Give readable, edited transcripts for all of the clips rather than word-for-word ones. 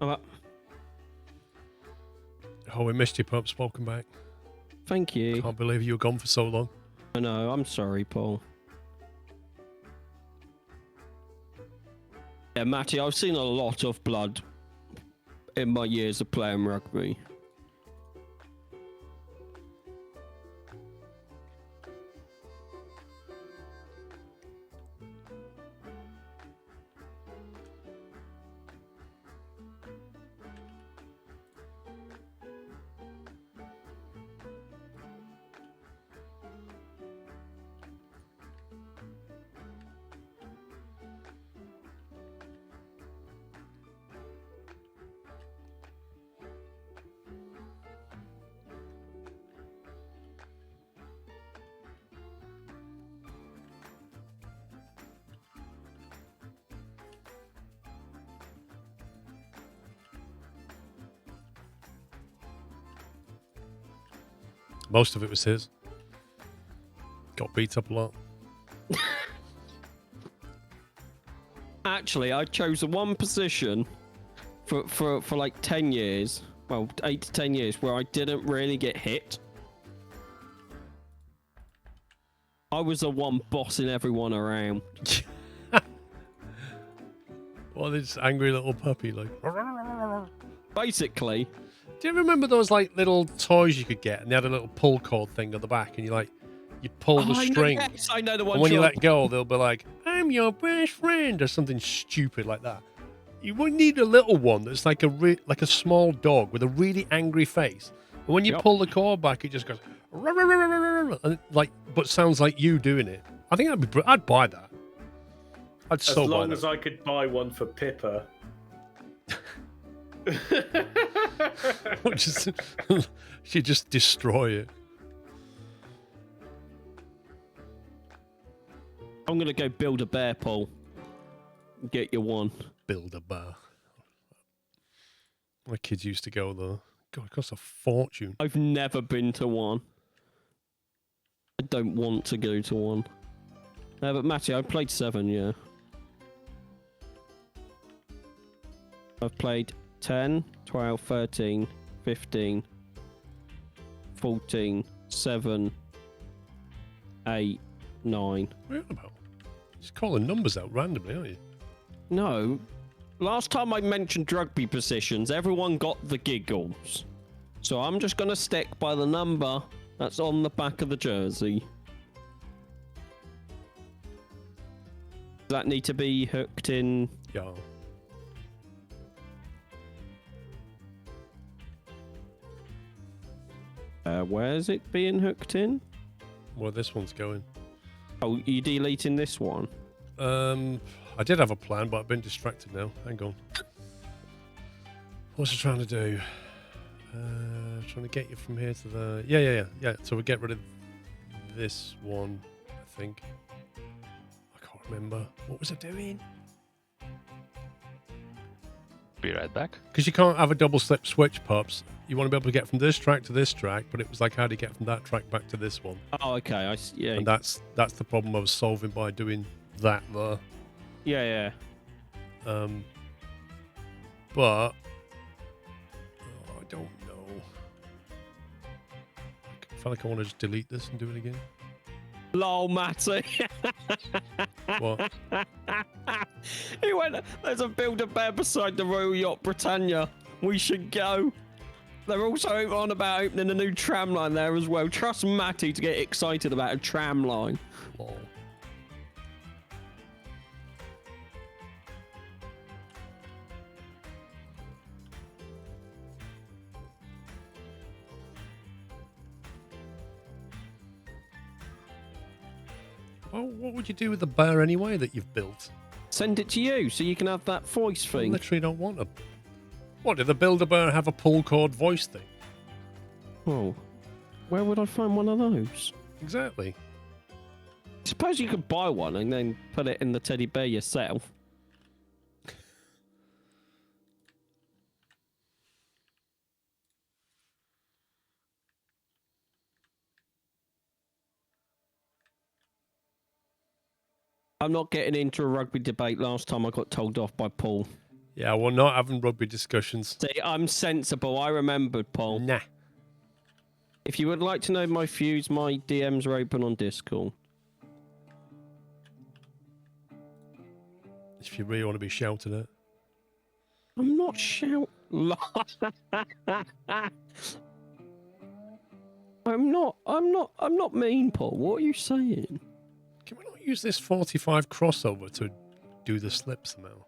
Oh, we missed you, Pups. Welcome back. Thank you. Can't believe you were gone for so long. I know. I'm sorry, Paul. Yeah, Matty, I've seen a lot of blood in my years of playing rugby. Most of it was his. Got beat up a lot. Actually, I chose one position for like 10 years. Well, 8 to 10 years where I didn't really get hit. I was the one bossing everyone around. Well, this angry little puppy, like. Basically. Do you remember those like little toys you could get, and they had a little pull cord thing at the back, and you pull the string. Yes, I know the one. And when you let go, they'll be like, "I'm your best friend," or something stupid like that. You would need a little one that's like a small dog with a really angry face. And when you pull the cord back, it just goes, and but sounds like you doing it. I think I'd buy that. I'd so buy that. As long as I could buy one for Pippa. She'd just destroy it. I'm gonna go build a bear, Paul. Get you one. Build a bear. My kids used to go though. God, it costs a fortune. I've never been to one. I don't want to go to one. But Matty, I've played 7, yeah. I've played 10, 12, 13, 15, 14, 7, 8, 9. What are you about? Just calling numbers out randomly, aren't you? No. Last time I mentioned rugby positions, everyone got the giggles. So I'm just going to stick by the number that's on the back of the jersey. Does that need to be hooked in? Yeah. Where's it being hooked in? Where this one's going. Oh, you deleting this one? I did have a plan, but I've been distracted now. Hang on. What's it trying to do? Trying to get you from here to the... Yeah. So we get rid of this one, I think. I can't remember. What was it doing? Be right back. Because you can't have a double slip switch, Pups. You want to be able to get from this track to this track, but it was like, how do you get from that track back to this one? Oh, okay. Yeah. And that's the problem I was solving by doing that there. Yeah. But I don't know. I feel like I want to just delete this and do it again. Lol, Matty. What? He went, there's a Build-A-Bear beside the Royal Yacht Britannia. We should go. They're also on about opening a new tram line there as well. Trust Matty to get excited about a tram line. Lol. Well, what would you do with the bear anyway that you've built? Send it to you so you can have that voice I thing. literally don't want a... What, did the Build-A-Bear have a pull cord voice thing? Oh, where would I find one of those? Exactly. Suppose you could buy one and then put it in the teddy bear yourself. I'm not getting into a rugby debate. Last time I got told off by Paul. Yeah, we're not having rugby discussions. See, I'm sensible. I remembered, Paul. Nah. If you would like to know my views, my DMs are open on Discord. If you really want to be shouted at. I'm not shouting. I'm not mean, Paul. What are you saying? Can we not use this 45 crossover to do the slip somehow?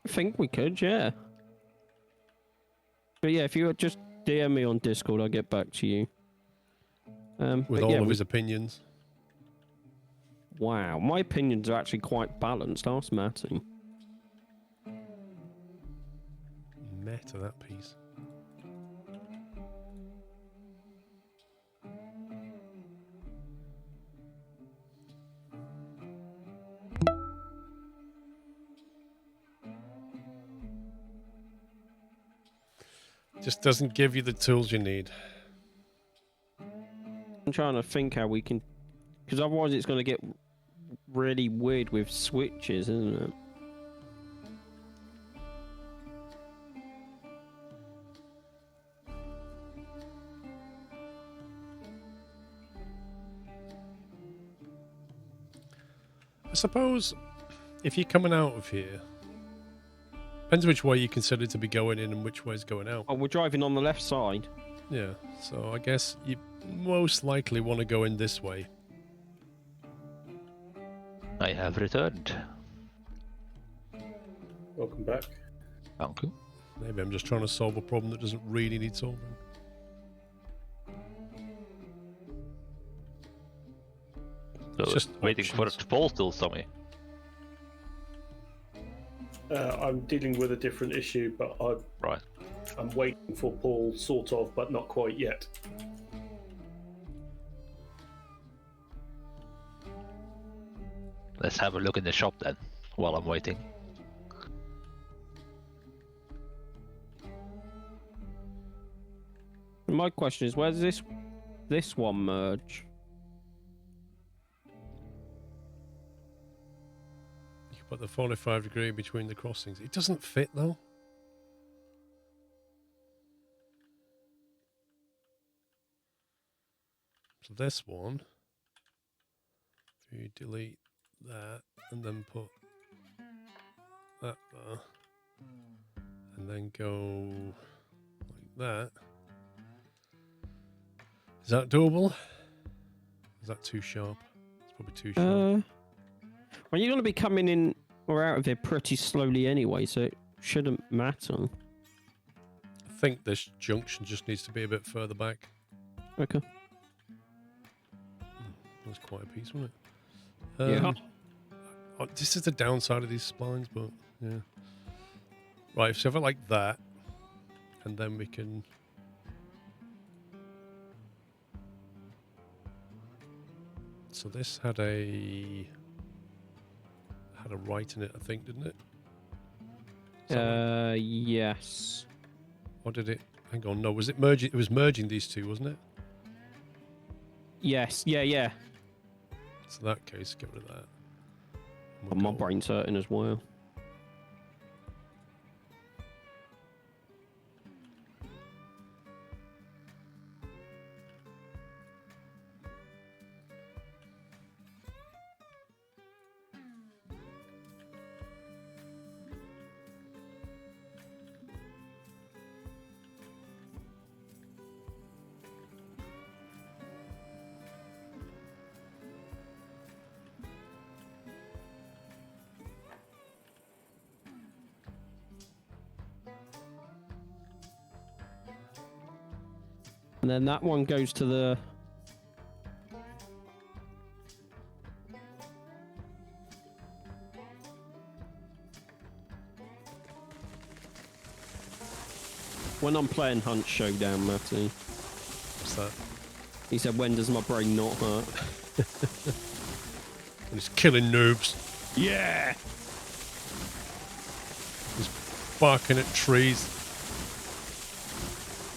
I think we could, yeah. But yeah, if you would just DM me on Discord, I'll get back to you. With but all yeah, of his opinions. Wow, my opinions are actually quite balanced. Ask Matty. Meta, that piece. Just doesn't give you the tools you need. I'm trying to think how we can, because otherwise it's going to get really weird with switches, isn't it? I suppose if you're coming out of here, depends which way you consider to be going in and which way is going out. Oh, we're driving on the left side. Yeah, so I guess you most likely want to go in this way. I have returned. Welcome back. Thank you. Maybe I'm just trying to solve a problem that doesn't really need solving. So Just waiting for it options. to fall still, Tommy. I'm dealing with a different issue, but Right. I'm waiting for Paul, sort of, but not quite yet. Let's have a look in the shop then, while I'm waiting. My question is, where does this one merge? You can put the 45 degree between the crossings. It doesn't fit though. So this one, if you delete that and then put that there, and then go like that. Is that doable? Is that too sharp? It's probably too sharp. Well, you're going to be coming in or out of here pretty slowly anyway, so it shouldn't matter. I think this junction just needs to be a bit further back. Okay. That's quite a piece, wasn't it? Yeah. Oh, this is the downside of these splines, but yeah. Right, so if I like that, and then we can. So this had a right in it, I think, didn't it? Is that right? Yes. Or did it? Hang on, no. Was it merging? It was merging these two, wasn't it? Yes. Yeah. So in that case, get rid of that. And Oh, we'll my go- brain's hurting as well. And then that one goes to the... When I'm playing Hunt Showdown, Matty, What's that? he said, when does my brain not hurt? And it's killing noobs. Yeah! He's barking at trees.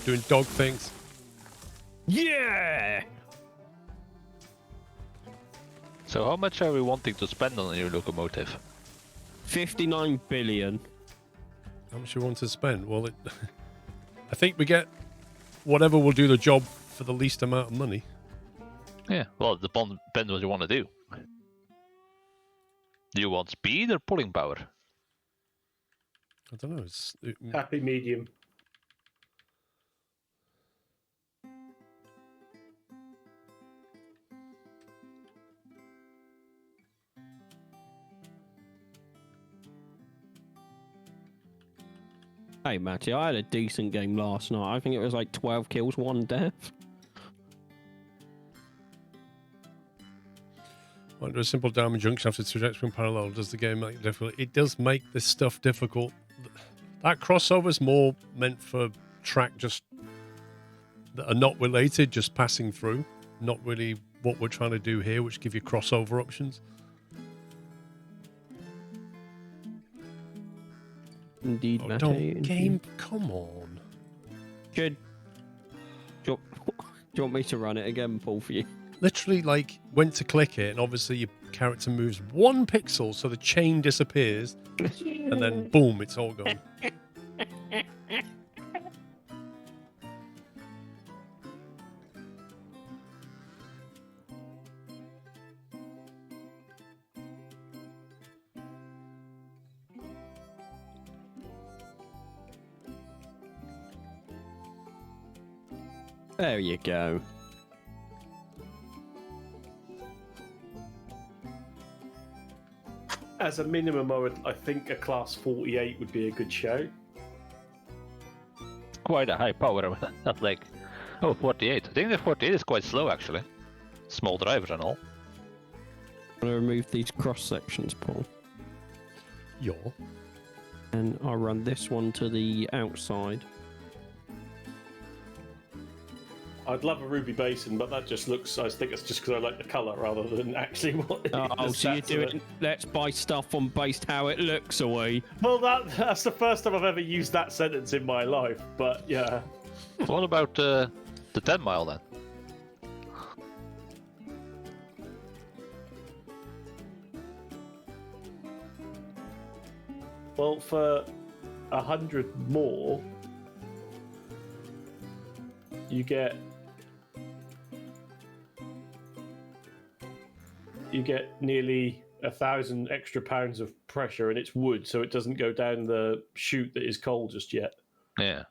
Doing dog things. Yeah! So how much are we wanting to spend on a new locomotive? 59 billion. How much you want to spend? Well, I think we get whatever will do the job for the least amount of money. Yeah, well, it depends what you want to do. Do you want speed or pulling power? I don't know. Happy medium. Hey, Matty, I had a decent game last night. I think it was like 12 kills, 1 death. Under a simple diamond junction after 2 jets in parallel, does the game make it difficult? It does make this stuff difficult. That crossover's more meant for track just that are not related, just passing through. Not really what we're trying to do here, which give you crossover options. Indeed, Oh, Matty. don't game, come on. Do you want me to run it again, Paul, for you? Literally, like, went to click it, and obviously your character moves 1 pixel, so the chain disappears, and then boom, it's all gone. There you go. As a minimum, I think a class 48 would be a good show. Quite a high power, not like... Oh, 48. I think the 48 is quite slow, actually. Small driver and all. I'm going to remove these cross sections, Paul. And I'll run this one to the outside. I'd love a ruby basin, but that just looks... I think it's just because I like the colour rather than actually what... Oh, the so you're stats of doing... it. Let's buy stuff on based how it looks, are we? Well, that's the first time I've ever used that sentence in my life, but yeah. What about the 10 mile then? Well, for 100 more, you get nearly 1,000 extra pounds of pressure, and it's wood, so it doesn't go down the chute that is coal just yet. Yeah.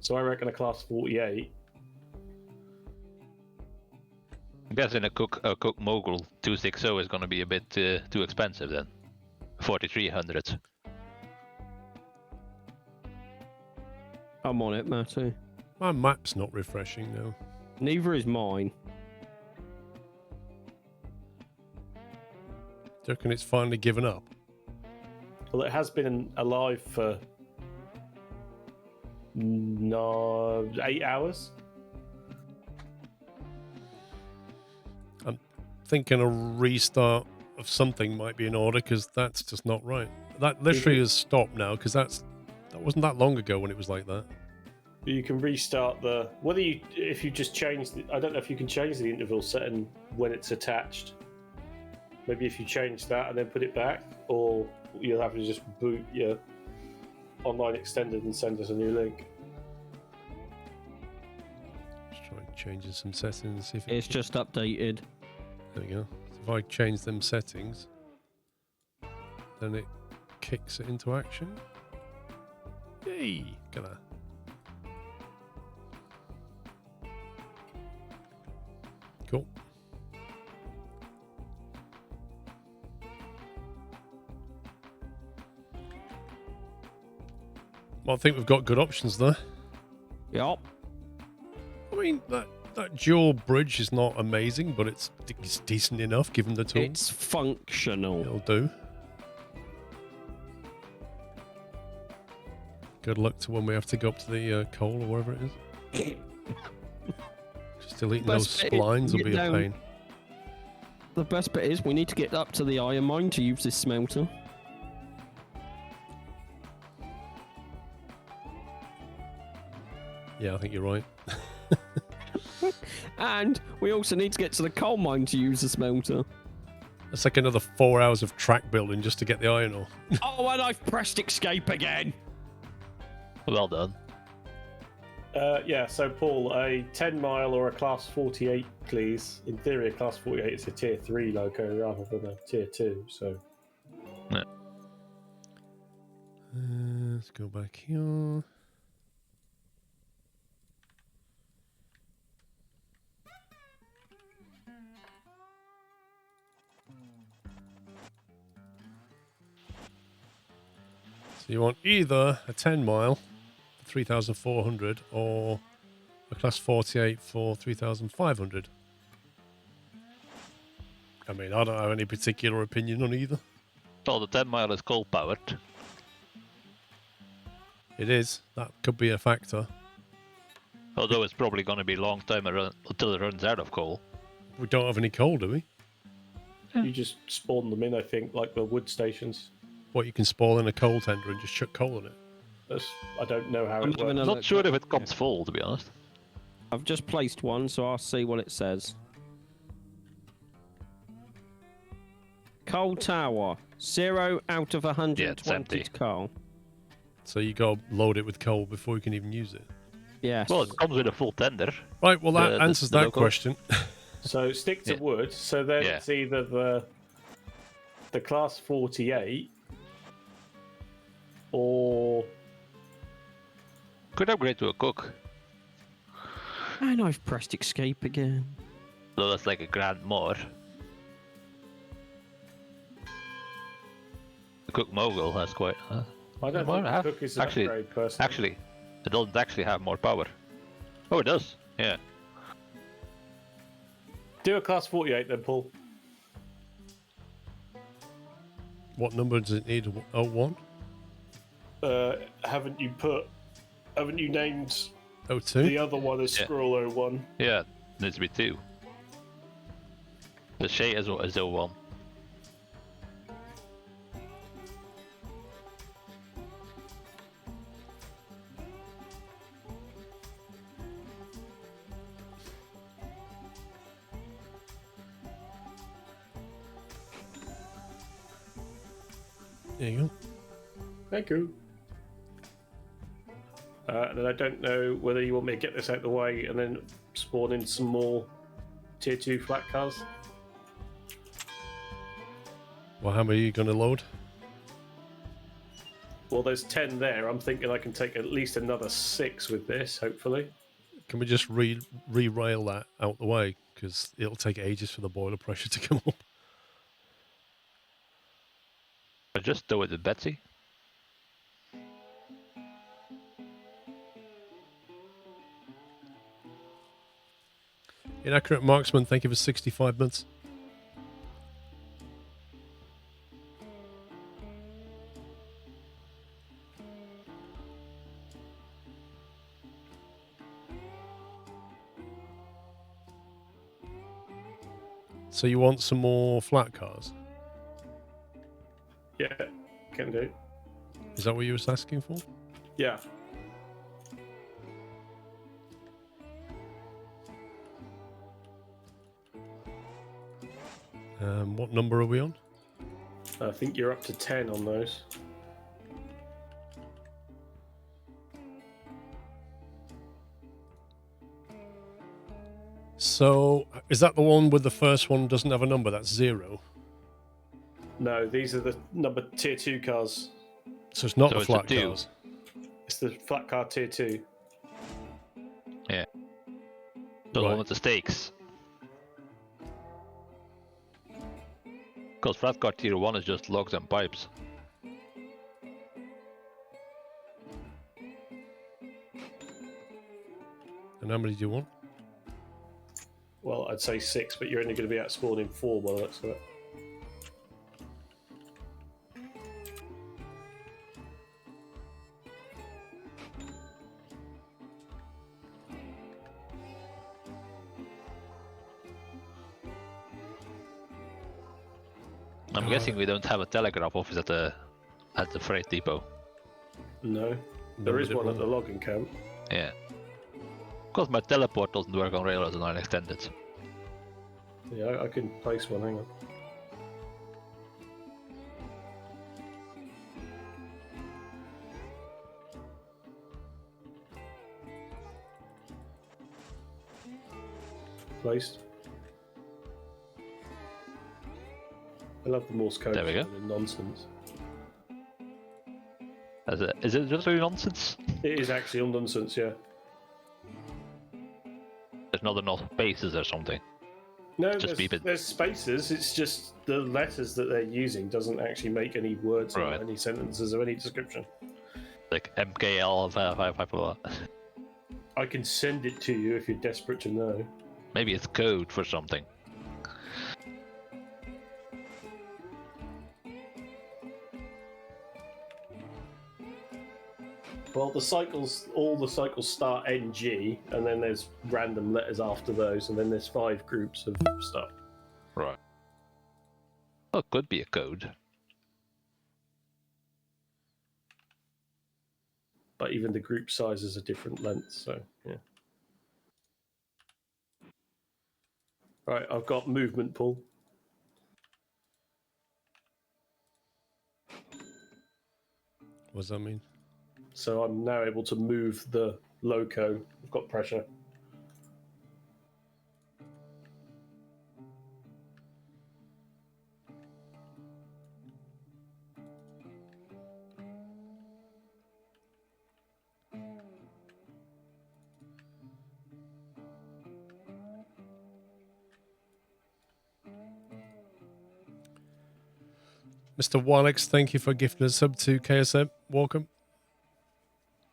So I reckon a class 48. I'm guessing a Cook Mogul 260 is going to be a bit too expensive then. 4,300. I'm on it, Matty. My map's not refreshing now. Neither is mine. Do you reckon it's finally given up? Well, it has been alive for 8 hours. I'm thinking a restart of something might be in order, because that's just not right. That literally has stopped now, because that wasn't that long ago when it was like that. You can restart the... if you just change... I don't know if you can change the interval setting when it's attached. Maybe if you change that and then put it back, or you'll have to just boot your online extended and send us a new link. Just try changing some settings. See if It's just updated. There we go. So if I change them settings, then it kicks it into action. Yay! Look at that. Cool. Well, I think we've got good options there. Yup. I mean, that dual bridge is not amazing, but it's decent enough given the tool. It's functional. It'll do. Good luck to when we have to go up to the coal or wherever it is. Just deleting those Best bit splines will get be a down. pain. The best bit is we need to get up to the iron mine to use this smelter. Yeah, I think you're right. And we also need to get to the coal mine to use the smelter. It's like another 4 hours of track building just to get the iron ore. Oh, and I've pressed escape again. Well done. Yeah, so Paul, a 10-mile or a class 48, please. In theory, a class 48 is a tier 3 loco rather than a tier 2, so... Yeah. Let's go back here. So you want either a 10-mile for 3,400 or a class 48 for 3,500. I mean, I don't have any particular opinion on either. Well, the 10-mile is coal powered. It is. That could be a factor. Although it's probably going to be a long time until it runs out of coal. We don't have any coal, do we? You just spawn them in, I think, like the wood stations. What, you can spawn in a coal tender and just chuck coal in it? I don't know how I'm it having works. a Not sure look. if it comes full, to be honest. I've just placed one, so I'll see what it says. Coal tower. 0 out of 120 empty. coal. So you got to load it with coal before you can even use it. Yes. Well, it comes with a full tender. Right, well that answers the that local. question. So stick to Yeah. wood. So then Yeah. it's either the class 48 or Could upgrade to a cook. And I've pressed escape again. Though that's like $1,000 more. The cook mogul has quite. I don't Well, think have- the cook is an actually- upgrade person. Actually, it doesn't actually have more power. Oh, it does. Yeah. Do a class 48 then, Paul. What number does it need? Oh, 1? Haven't you named Oh, 2? the other one as Yeah. Squirrel 01? Yeah, it needs to be 2. The Shay is 01. There you go. Thank you. And then I don't know whether you want me to get this out of the way and then spawn in some more tier 2 flat cars. Well, how many are you going to load? Well, there's 10 there. I'm thinking I can take at least another 6 with this, hopefully. Can we just re-rail that out the way? Because it'll take ages for the boiler pressure to come up. But just do it with Betsy. Inaccurate Marksman, thank you for 65 months. So you want some more flat cars? Yeah, can do. Is that what you were asking for? Yeah. What number are we on? I think you're up to 10 on those. So, is that the one with the first one doesn't have a number? That's 0. No, these are the number tier 2 cars. So it's not So the it's a flat 2. cars. It's the flat car tier 2. Yeah. The Right. one with the stakes. Because flat car tier 1 is just logs and pipes. And how many do you want? Well, I'd say 6, but you're only going to be out spawning 4 by the looks of it. I'm guessing we don't have a telegraph office at the freight depot. No. There is one at the logging camp. Yeah. Because my teleport doesn't work on railroads and I'll extend it. Yeah, I can place one, hang on. replaced. I love the Morse code There we go. nonsense. Is it just really nonsense? It is actually all nonsense, yeah. There's not enough spaces or something. No, Just beep it. there's spaces. It's just the letters that they're using doesn't actually make any words Right. or any sentences or any description. Like MKL, blah. I can send it to you if you're desperate to know. Maybe it's code for something. Well, all the cycles start NG, and then there's random letters after those, and then there's 5 groups of stuff. Right. Well, it could be a code. But even the group sizes are different lengths, so yeah. Right, I've got movement pull. What does that mean? So I'm now able to move the loco. I've got pressure. Mr. Walex, thank you for gifting a sub to KSM. Welcome.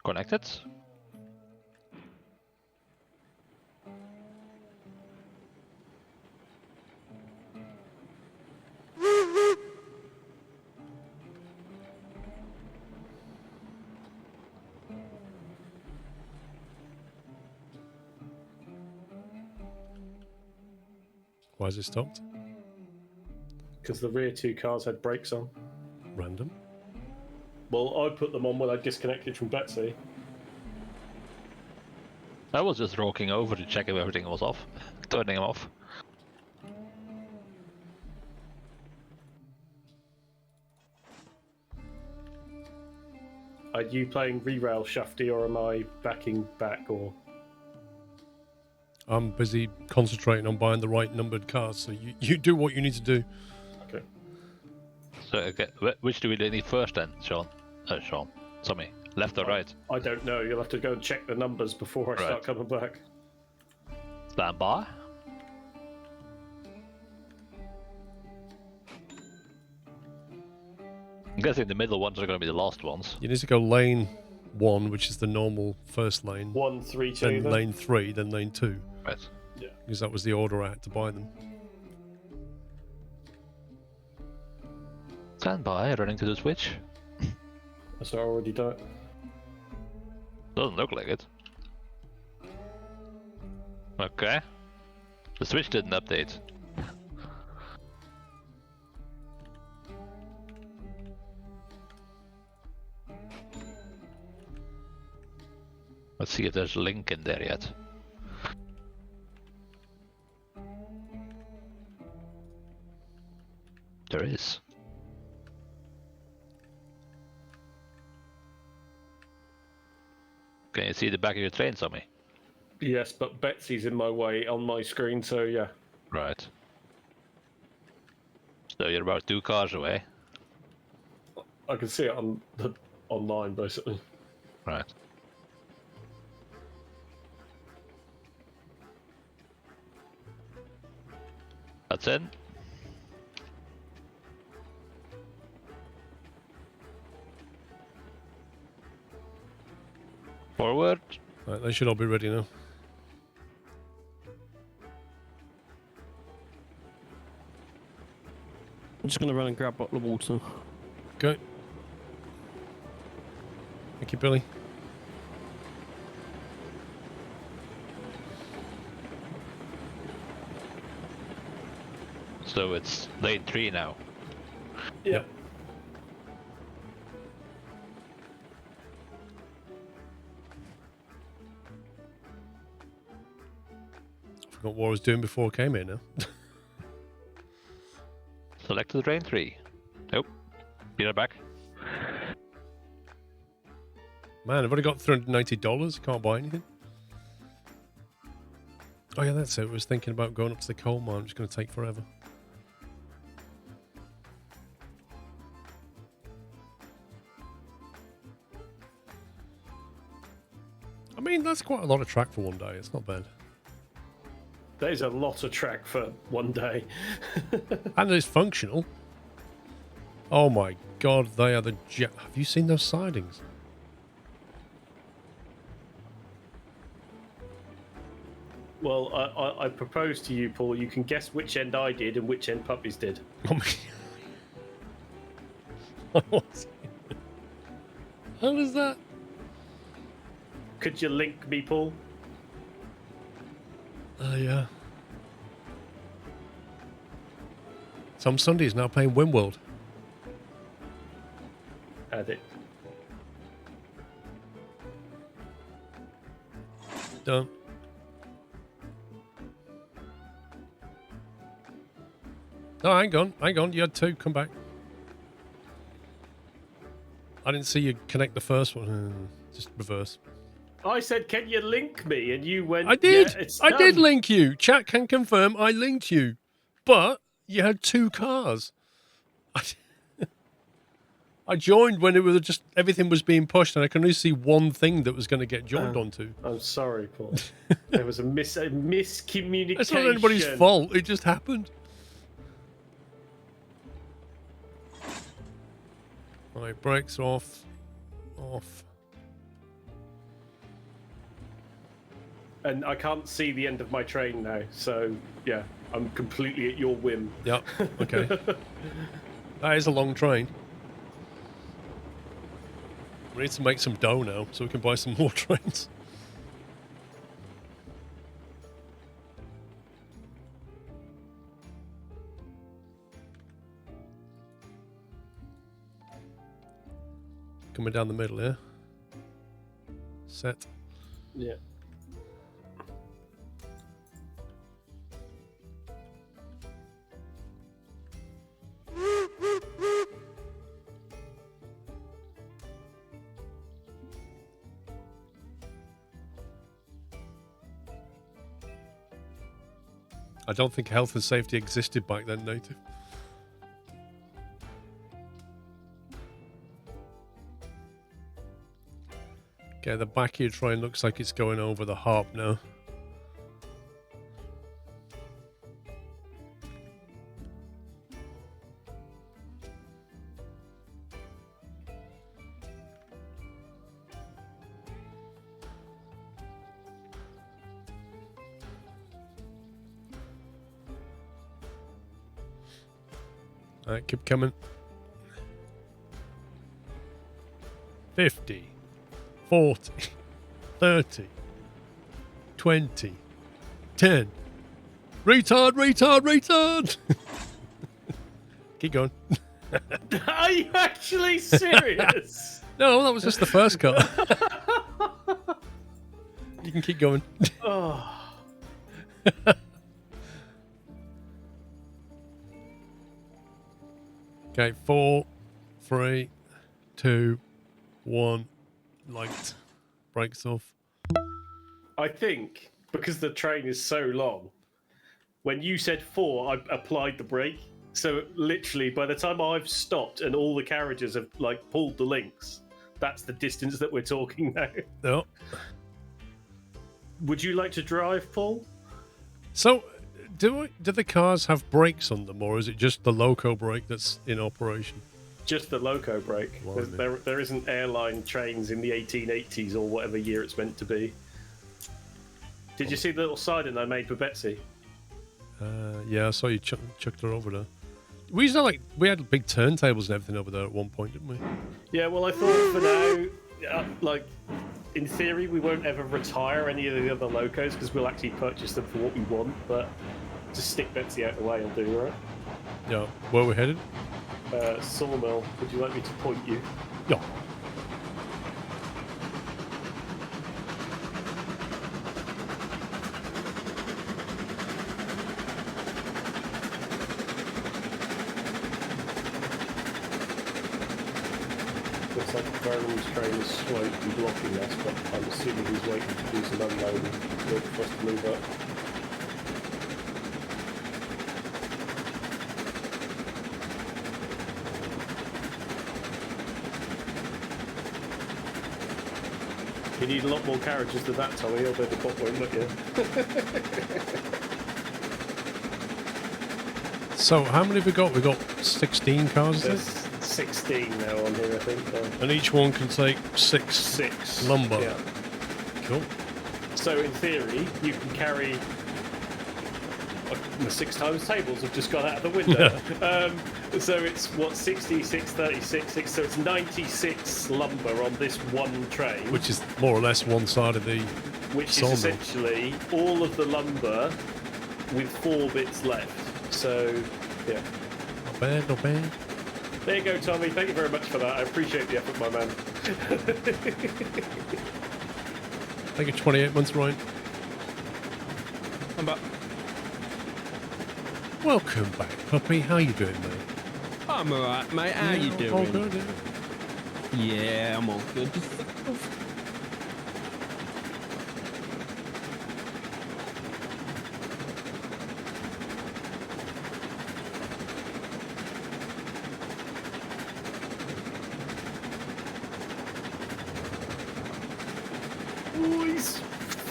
Connected? Why has it stopped? Because the rear 2 cars had brakes on. Random. Well, I put them on when I disconnected from Betsy. I was just walking over to check if everything was off. Turning them off. Are you playing re-rail Shafty, or am I backing back, or... I'm busy concentrating on buying the right numbered cars, so you do what you need to do. Okay. So, okay, which do we need first then, Sean? Sean. Tommy. Left or right? I don't know. You'll have to go and check the numbers before I start Right. coming back. Stand by. I'm guessing the middle ones are going to be the last ones. You need to go lane 1, which is the normal first lane, 1, 3, 2. then Then. lane 3, then lane 2, Right. Yeah. because that was the order I had to buy them. Stand by, running to the switch. So I already done it. Doesn't look like it. Okay. The switch didn't update. Let's see if there's a link in there yet. There is. Can you see the back of your train, Tommy? Yes, but Betsy's in my way on my screen, so yeah. Right. So you're about 2 cars away. I can see it on the online, basically. Right. That's in. Forward. Right, they should all be ready now. I'm just gonna run and grab a bottle of water. Okay. Thank you, Billy. So it's lane 3 now. Yeah. Forgot what I was doing before I came here now. Select the lane 3. Nope. You're back. Man, I've only got $390. Can't buy anything. Oh yeah, that's it. I was thinking about going up to the coal mine. It's going to take forever. I mean, that's quite a lot of track for one day. It's not bad. There's a lot of track for one day. And it's functional. Oh my god, they are the jet. Have you seen those sidings? Well, I propose to you, Paul, you can guess which end I did and which end Puppies did. Oh my. How does that? Could you link me, Paul? Yeah. Some Sundays now playing Wimworld. Had it. Done. Oh, hang on. You had two. Come back. I didn't see you connect the first one. Just reverse. I said, can you link me? And you went, I did. Yeah, it's I did done." link you. Chat can confirm I linked you. But you had two cars. I joined when it was just everything was being pushed, and I can only see one thing that was going to get joined onto. I'm sorry, Paul. There was a miscommunication. That's not anybody's fault. It just happened. Right, brakes off. Off. And I can't see the end of my train now, so yeah, I'm completely at your whim. Yep. Okay. That is a long train. We need to make some dough now so we can buy some more trains. Coming down the middle here. Set. Yeah. I don't think health and safety existed back then, Native. Okay, the back of your train looks like it's going over the harp now. Alright, keep coming. 50, 40, 30, 20, 10. Retard! Keep going. Are you actually serious? No, that was just the first car. You can keep going. Oh. Okay, 4, 3, 2, 1. Light. Brakes off. I think because the train is so long, when you said 4, I applied the brake. So literally, by the time I've stopped and all the carriages have like pulled the links, that's the distance that we're talking now. No. Would you like to drive, Paul? So, do the cars have brakes on them, or is it just the loco brake that's in operation? Just the loco brake. Blimey. There isn't airline trains in the 1880s or whatever year it's meant to be. Did you see the little siding I made for Betsy? Yeah, I saw you chucked her over there. We had big turntables and everything over there at one point, didn't we? Yeah, well, I thought for now, like, in theory, we won't ever retire any of the other locos because we'll actually purchase them for what we want, but just stick Betsy out of the way will do, right? Yeah. Where are we headed? Sawmill, would you like me to point you? Yeah. Looks like Vernon's train is slightly blocking us, but I'm assuming he's waiting to do some unloading for us to move up. You need a lot more carriages than that, Tommy, although the bot won't let you. So, how many have we got? We've got 16 cars, There's is it? 16 now on here, I think. And each one can take 6 6 lumber. Yeah. Cool. So in theory, you can carry the 6 times tables have just gone out of the window. So it's what 66, 36, so it's 96 lumber on this one train, Which is more or less one side of the which is sawmill. essentially all of the lumber with 4 bits left. So yeah, Not bad, not bad. there you go, Tommy. Thank you very much for that. I appreciate the effort, my man. Thank you, 28 months, Ryan. I'm back. Welcome back, puppy. How you doing, mate? I'm alright, mate. How you doing? All good, yeah. Yeah, I'm all good. Oh, he's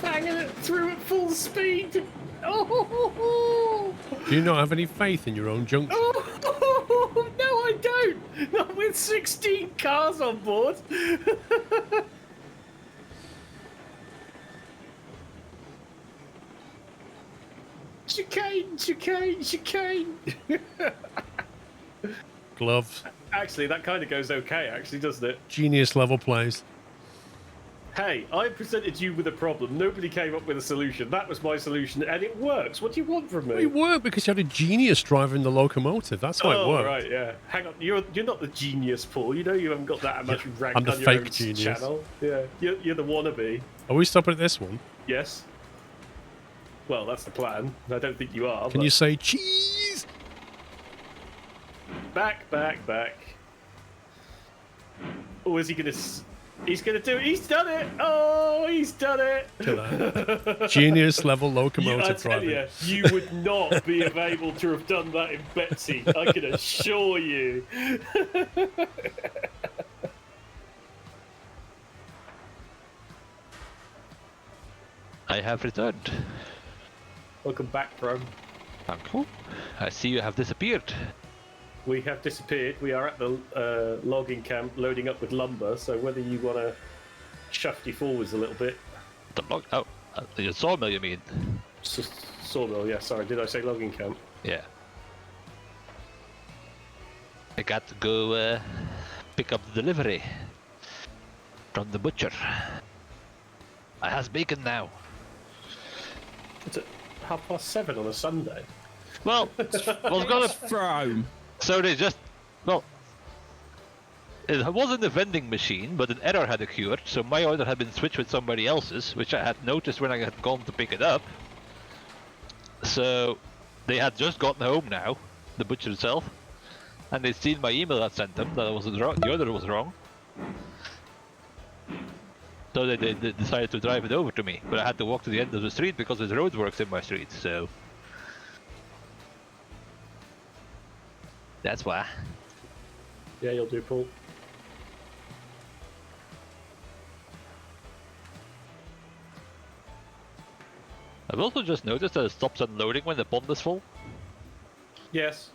banging it through at full speed. Oh, Do you not have any faith in your own junk? oh, no, I don't. Not with 16 cars on board. Chicane, chicane, chicane. Gloves. Actually, that kind of goes okay, actually, doesn't it? Genius level plays. Hey, I presented you with a problem. Nobody came up with a solution. That was my solution, and it works. What do you want from me? It worked because you had a genius driving the locomotive. That's why it worked. Right, yeah. Hang on, you're not the genius, Paul. You know you haven't got that much rank I'm the on your fake own genius. channel. Yeah, you're the wannabe. Are we stopping at this one? Yes. Well, that's the plan. I don't think you are. Can but you say cheese? back? Oh, is he gonna? He's gonna do it. He's done it. Oh, he's done it. Look at that. Genius level I locomotive tell driving. you, you would not be able to have done that in Betsy. I can assure you. I have returned. Welcome back, bro. Thank you. I see you have disappeared. We have disappeared. We are at the logging camp, loading up with lumber. So whether you want to shuft you forwards a little bit, The log. Oh, the sawmill, you mean? sawmill. Yeah, sorry. Did I say logging camp? Yeah. I got to go pick up the delivery from the butcher. I has bacon now. It's at 7:30 on a Sunday. Well, I was gonna. Throw. So they just, well, it wasn't the vending machine, but an error had occurred, so my order had been switched with somebody else's, which I had noticed when I had gone to pick it up. So they had just gotten home now, the butcher itself, and they'd seen my email I sent them that I was wrong, the order was wrong. So they decided to drive it over to me, but I had to walk to the end of the street because there's roadworks in my street, so... That's why. Yeah, you'll do, Paul. I've also just noticed that it stops unloading when the pond is full. Yes.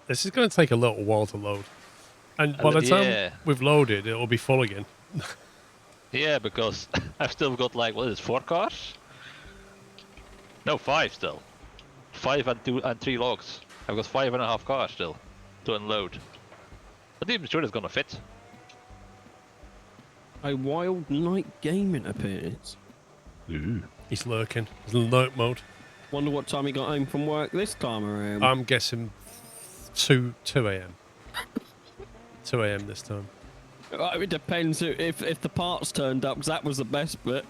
This is going to take a little while to load. And by the time we've loaded, it'll be full again. Yeah, because I've still got like, what is it, 4 cars? No, 5 still. 5 and 3 logs. I've got 5.5 cars still to unload. Not even sure it's gonna fit. A wild night gaming appears. Ooh. He's lurking. He's in lurk mode. Wonder what time he got home from work this time around. I'm guessing 2 a.m. 2 a.m. this time. It depends if the parts turned up, because that was the best bit.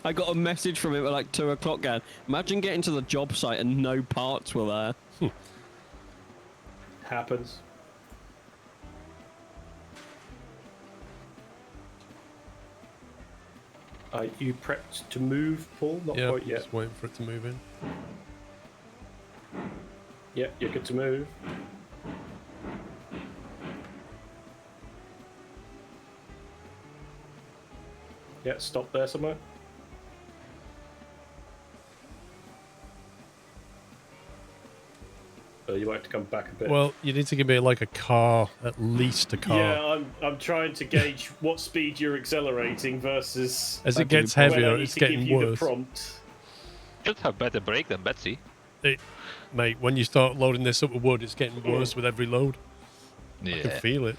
I got a message from him at like 2 o'clock going, imagine getting to the job site and no parts were there. Happens. Are you prepped to move, Paul? Not Yeah, quite yet. just waiting for it to move in. Yep, you're good to move. Yeah, stop there somewhere. You might have to come back a bit. Well, you need to give me like a car, at least a car. Yeah, I'm trying to gauge what speed you're accelerating versus As it gets when I heavier, need it's to give getting you the worse. prompt. Should have better brake than Betsy. Mate, when you start loading this up with wood, it's getting worse with every load. I can Yeah. feel it.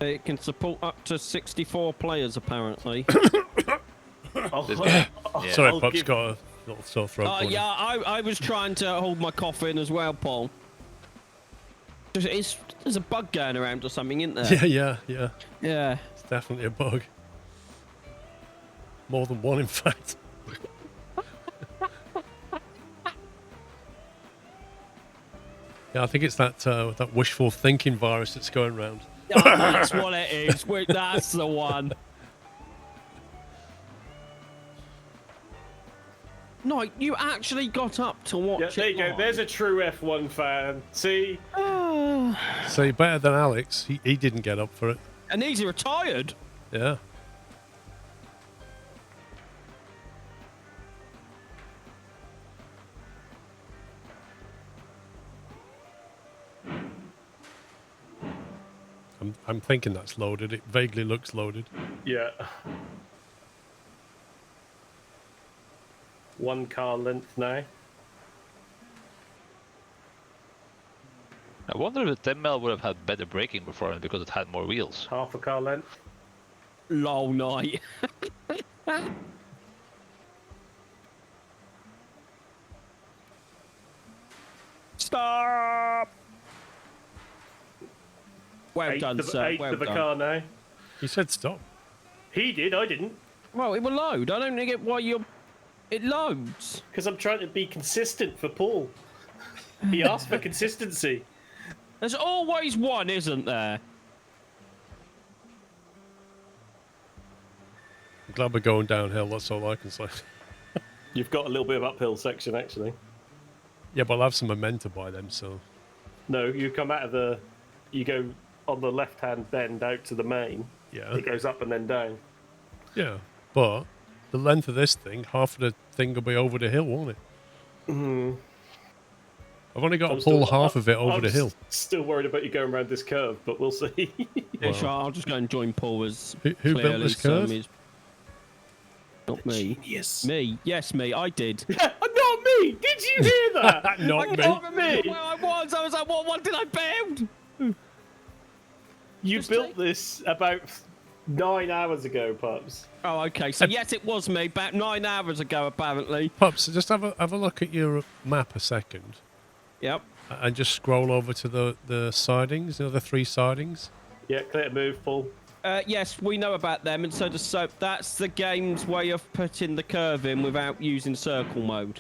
It can support up to 64 players, apparently. Yeah. Sorry, I'll Pop's give- got a little sore throat. going on. Yeah, I was trying to hold my cough in as well, Paul. There's a bug going around or something, isn't there? Yeah. Yeah. It's definitely a bug. More than one, in fact. Yeah, I think it's that wishful thinking virus that's going around. Oh, that's what it is. That's the one. No, you actually got up to watch Yeah, it. there you go. live. There's a true F1 fan. See? So better than Alex. He didn't get up for it. And he's retired. Yeah. I'm thinking that's loaded. It vaguely looks loaded. Yeah. 1 car length now. I wonder if the 10 mil would have had better braking performance because it had more wheels. Half a car length. Lol night. Stop. Well done, sir. Eighth Well of a done. car now. He said stop. He did, I didn't. Well, it will load. I don't get why you're. It loads. Because I'm trying to be consistent for Paul. He asked for consistency. There's always one, isn't there? I'm glad we're going downhill. That's all I can say. You've got a little bit of uphill section, actually. Yeah, but I'll have some momentum by them, so... No, you come out of the... You go on the left-hand bend out to the main. Yeah. It goes up and then down. Yeah, but the length of this thing, half of the thing will be over the hill, won't it? Mm. I've only got to I'm pull still- half of it over I'm the hill. Still worried about you going around this curve, but we'll see. Yeah, Well. sure. I'll just go and join Paul as. Who built clearly this curve? some is- Not me. Yes. Me. Yes, me. I did. Not me! Did you hear that? Not I me. can't remember where I was. I was like, what one did I build? You Just built take- this about 9 hours ago, Pups. Oh, okay. So yes, it was me. About 9 hours ago, apparently. Pups, just have a look at your map a second, Yep. and just scroll over to the sidings, the 3 sidings. Yeah, clear to move, Paul. Yes, we know about them, and so does Soap. That's the game's way of putting the curve in without using circle mode.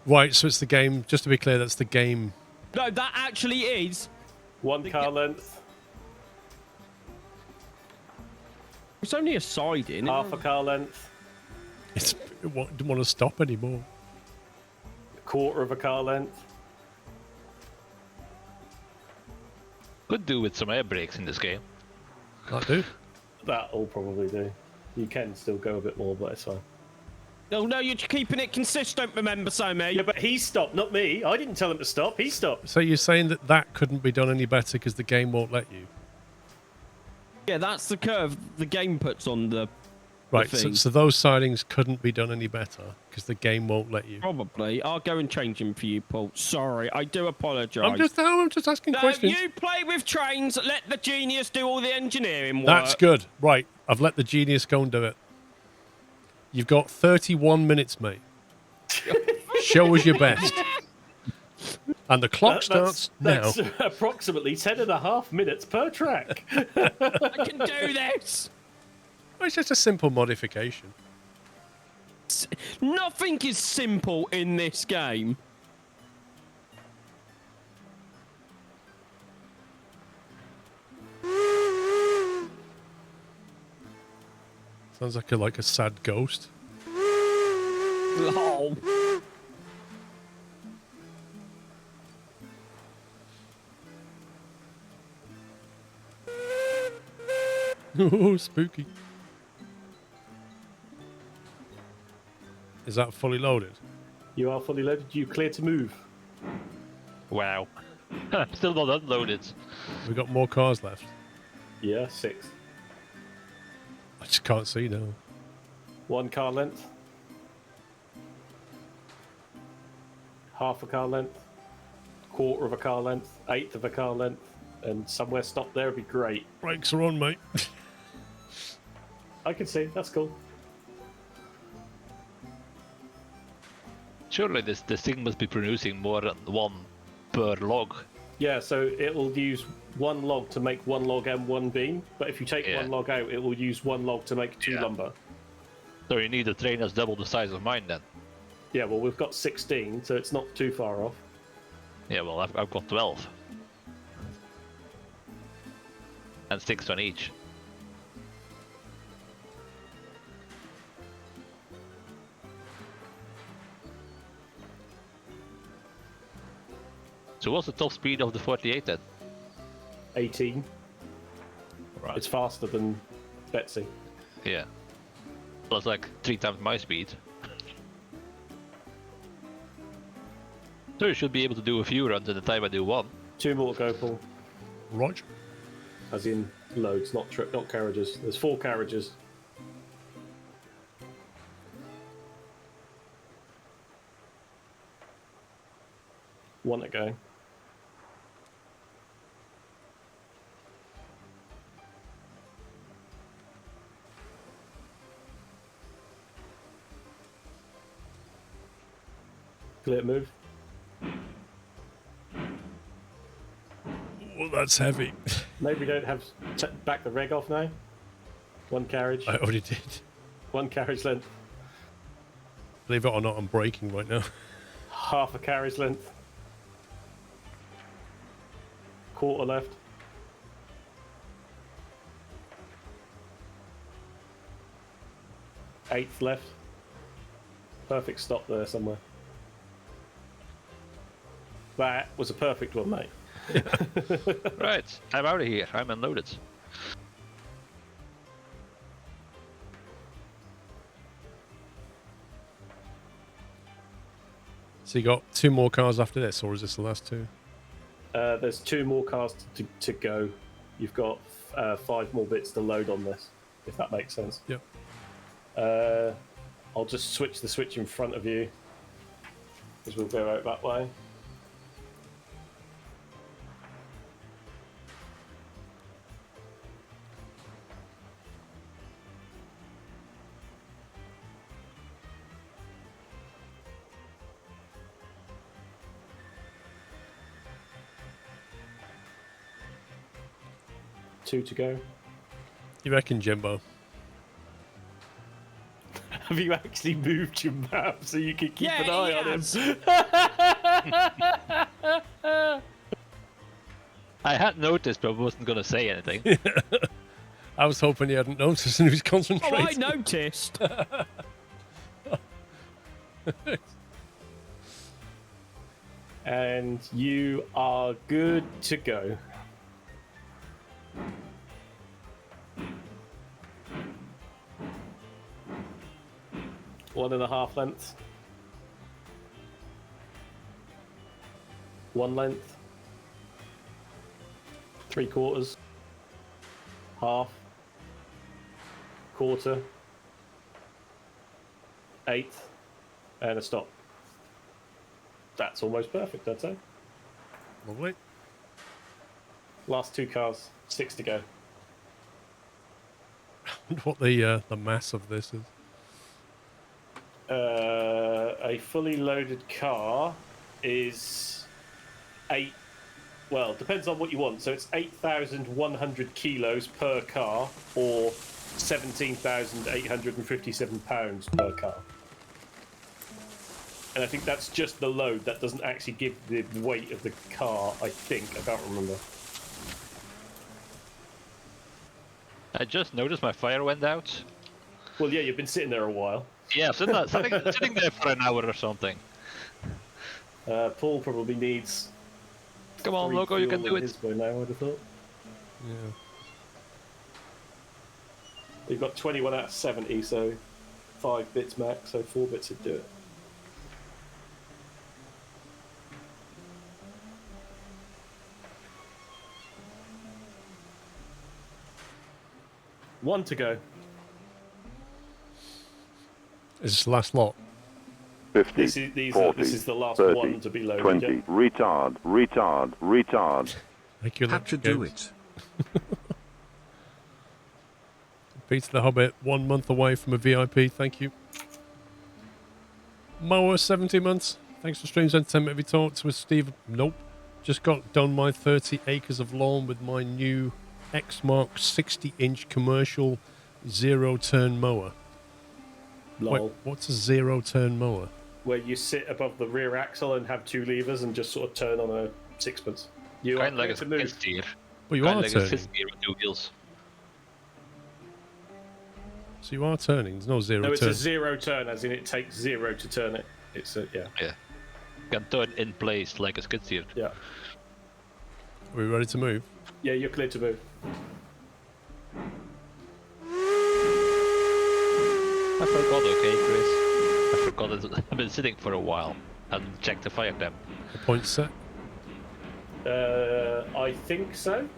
Right, so it's the game, just to be clear, that's the game. No, that actually is. 1 car length, It's only a siding. half a car length, It didn't want to stop anymore. quarter of a car length. Could do with some air brakes in this game. That do. That'll probably do. You can still go a bit more, but it's fine. No, no, you're keeping it consistent, remember, so me. Yeah, but he stopped, not me. I didn't tell him to stop. He stopped. So you're saying that couldn't be done any better because the game won't let you? Yeah, that's the curve the game puts on the Right, thing. so those sidings couldn't be done any better because the game won't let you. Probably. I'll go and change them for you, Paul. Sorry, I do apologise. I'm just asking No, questions. you play with trains, let the genius do all the engineering work. That's good. Right, I've let the genius go and do it. You've got 31 minutes, mate. Show us your best. And the clock starts now. That's approximately 10.5 minutes per track. I can do this. It's just a simple modification. Nothing is simple in this game. Sounds like a sad ghost. Lol. Oh, spooky. Is that fully loaded? You are fully loaded. You clear to move. Wow. I'm still not unloaded. We got more cars left. Yeah, 6. I just can't see now. 1 car length. Half a car length. Quarter of a car length. Eighth of a car length. And somewhere stop there would be great. Brakes are on, mate. I can see. That's cool. Surely this thing must be producing more than 1 per log. Yeah, so it'll use 1 log to make 1 log and 1 beam. But if you take 1 log out, it will use 1 log to make 2 lumber. So you need a train that's double the size of mine then. Yeah, well, we've got 16, so it's not too far off. Yeah, well, I've got 12. And 6 on each. So what's the top speed of the 48 then? 18. Right. It's faster than Betsy. Yeah. Well, it's like 3 times my speed. So you should be able to do a few runs in the time I do 1. 2 more to go, Paul. Roger. As in loads, not carriages. There's 4 carriages. One to go. Clear move. Well, that's heavy. Maybe we don't have back the reg off now. 1 carriage. I already did. 1 carriage length. Believe it or not, I'm braking right now. Half a carriage length. Quarter left. Eighth left. Perfect stop there somewhere. That was a perfect one, mate. Right, I'm out of here. I'm unloaded. So you got 2 more cars after this, or is this the last 2? There's 2 more cars to go. You've got 5 more bits to load on this, if that makes sense. Yep. I'll just switch the switch in front of you, because we'll go out that way. Two to go. You reckon, Jimbo? Have you actually moved your map so you can keep an eye on him? I had noticed, but I wasn't going to say anything. I was hoping he hadn't noticed and he was Oh, concentrating. I noticed. And you are good to go. One and a half lengths. 1 length. 3/4. Half. Quarter. Eighth. And a stop. That's almost perfect, I'd say. Lovely. Last 2 cars. 6 to go. Wonder what the mass of this is. A fully loaded car is 8. Well, depends on what you want. So it's 8,100 kilos per car, or 17,857 pounds per car. And I think that's just the load. That doesn't actually give the weight of the car. I think I can't remember. I just noticed my fire went out. Well, yeah, you've been sitting there a while. Yeah, sitting there for an hour or something. Paul probably needs. Come on, 3 Loco, you can fuel do in it. his by now, I'd have thought. Yeah. You've got 21 out of 70, so 5 bits max, so 4 bits would do it. One to go. Is this the last lot? 50, This is the last 30, one to be loaded. 20. Yeah. Retard. Thank you. Had to do it. Peter the Hobbit, 1 month away from a VIP. Thank you. Moa, 70 months. Thanks for Streams Entertainment. Have you talked with Steve? Nope. Just got done my 30 acres of lawn with my new X-Mark 60-inch commercial zero-turn mower. Lol. Wait, what's a zero-turn mower? Where you sit above the rear axle and have 2 levers and just sort of turn on a sixpence. You Kind are of like to a move. fifth steer. Well, you Kind are of like a turning. fifth steer with 2 wheels. So you are turning. There's no zero No, it's turn. a zero turn, as in it takes 0 to turn it. It's a yeah. Yeah. Can turn in place like a skid steer. Yeah. Are we ready to move? Yeah, you're clear to move. I forgot, okay, Chris. I forgot it. I've been sitting for a while and checked the fire temp. The point set. I think so.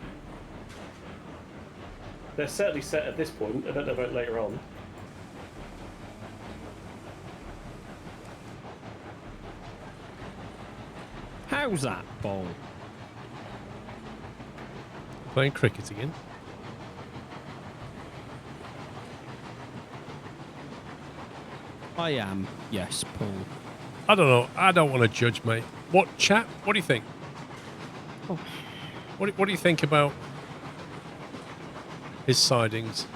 They're certainly set at this point. I don't know about later on. How's that, Paul? Playing cricket again. I am, yes, Paul. I don't know. I don't want to judge, mate. What, chat? What do you think? What do you think about his sidings?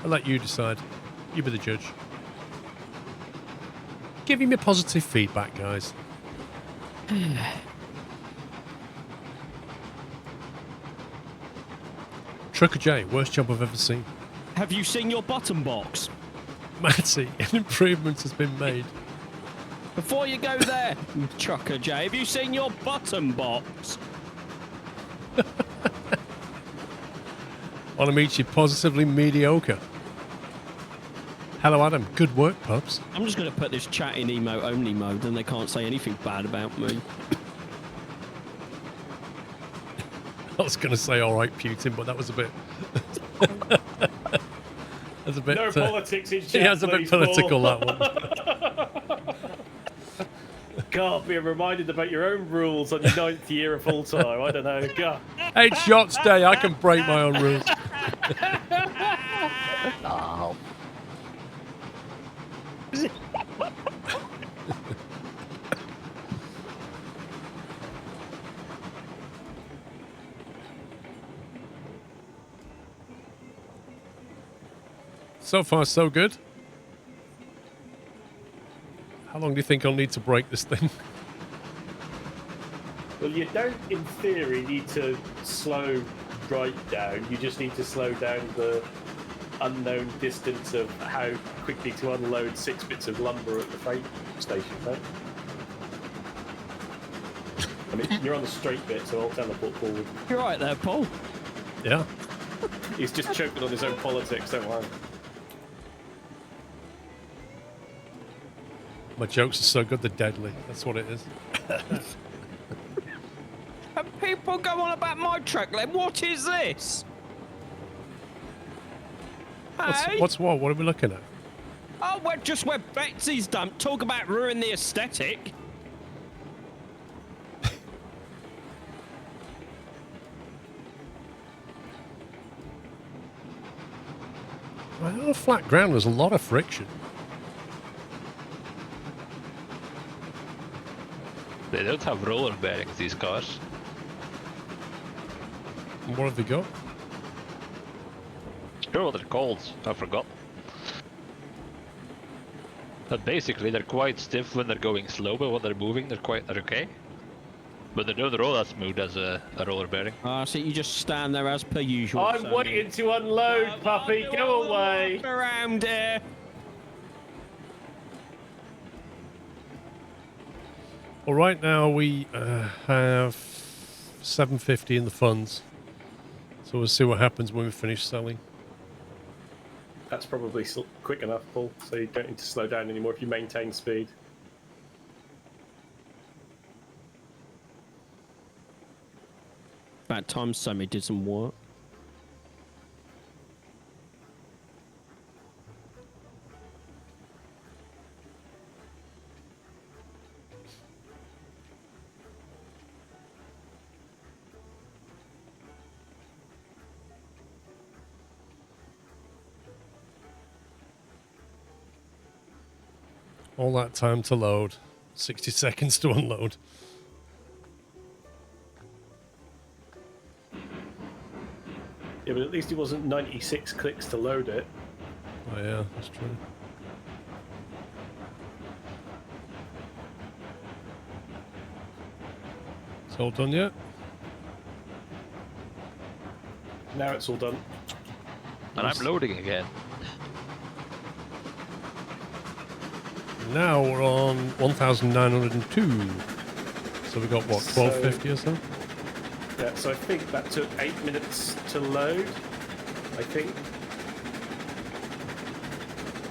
I'll let you decide. You be the judge. Give him your positive feedback, guys. Trucker J, worst job I've ever seen. Have you seen your button box? Matty, an improvement has been made. Before you go there, Trucker J, have you seen your button box? Onamichi, positively mediocre. Hello, Adam. Good work, pups. I'm just going to put this chat in emote only mode and they can't say anything bad about me. I was going to say, all right, Putin, but that was a bit... That's a bit... No politics in chat, He has a bit please, political, Paul. that one. God, being reminded about your own rules on your 9th year of full time. I don't know. God. 8 shots day, I can break my own rules. Oh. So far, so good. How long do you think I'll need to break this thing? Well, you don't, in theory, need to slow right down. You just need to slow down the unknown distance of how quickly to unload 6 bits of lumber at the freight station, right? I mean, you're on the straight bit, so I'll teleport forward. You're right there, Paul. Yeah. He's just choking on his own politics, don't worry. My jokes are so good, they're deadly. That's what it is. And people go on about my track, then what is this? Hey? What's what? What are we looking at? Oh, we're just where Betsy's dumped. Talk about ruin the aesthetic. Well, on a flat ground, there's a lot of friction. They don't have roller bearings, these cars. And what have they got? Sure what they're called, I forgot. But basically they're quite stiff when they're going slow, but when they're moving they're okay. But they don't roll as smooth as a roller bearing. So you just stand there as per usual. I'm waiting to unload, puppy. Go away. Walk around here. Well, right now we have 750 in the funds. So we'll see what happens when we finish selling. That's probably quick enough, Paul, so you don't need to slow down anymore if you maintain speed. About time Sammy did some work. All that time to load. 60 seconds to unload. Yeah, but at least it wasn't 96 clicks to load it. Oh yeah, that's true. It's all done yet? Now it's all done. And I'm loading again. Now we're on 1,902. So we got what, 1250 or so? Yeah, so I think that took 8 minutes to load. I think.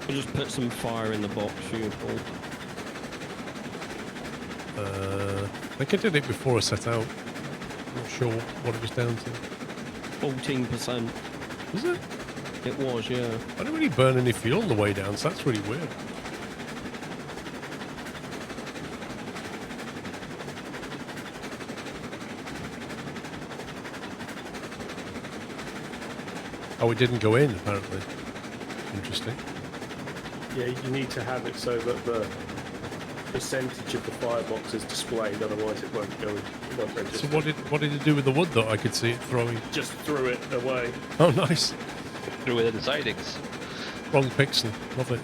We'll just put some fire in the box, you Paul. I think I did it before I set out. Not sure what it was down to. 14%. Was it? It was, yeah. I didn't really burn any fuel on the way down, so that's really weird. Oh, it didn't go in, apparently. Interesting. Yeah, you need to have it so that the percentage of the firebox is displayed, otherwise it won't go. It won't register. So what did it do with the wood, though? I could see it throwing. Just threw it away. Oh, nice. Through with the sidings. Wrong pixel. Love it.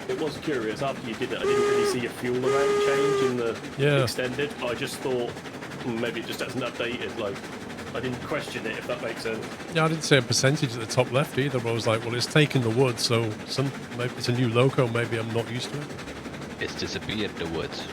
It was curious. After you did it, I didn't really see a fuel amount change in the extended. But I just thought maybe it just hasn't updated. Like, I didn't question it, if that makes sense. Yeah, I didn't say a percentage at the top left either, but I was like, well, it's taken the wood, so maybe it's a new loco, maybe I'm not used to it. It's disappeared in the woods.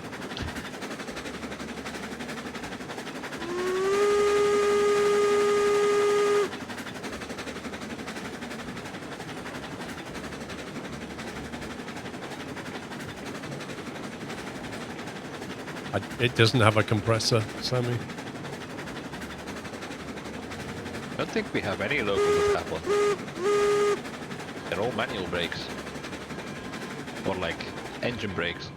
It doesn't have a compressor, Sammy. I don't think we have any locals that have one. They're all manual brakes. Or like engine brakes.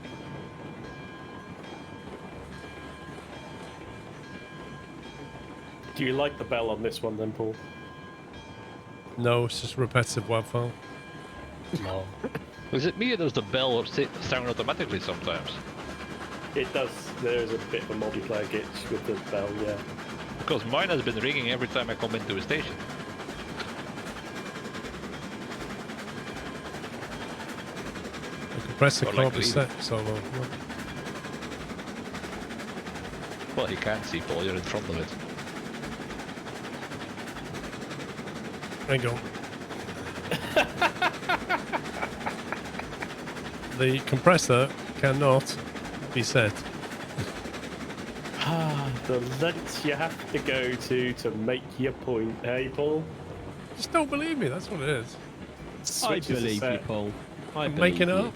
Do you like the bell on this one then, Paul? No, it's just repetitive WAV file. No. Was it me or does the bell sound automatically sometimes? It does. There is a bit of a multiplayer glitch with the bell, yeah. Because mine has been ringing every time I come into a station. The compressor Or can't like be leave. set so low. Well, you can't see, Paul, you're in front of it. Hang on. The compressor cannot be set. The lengths you have to go to make your point, hey, Paul? Just don't believe me, that's what it is. I Switches are believe you, set. Paul. I I'm believe making it you. up.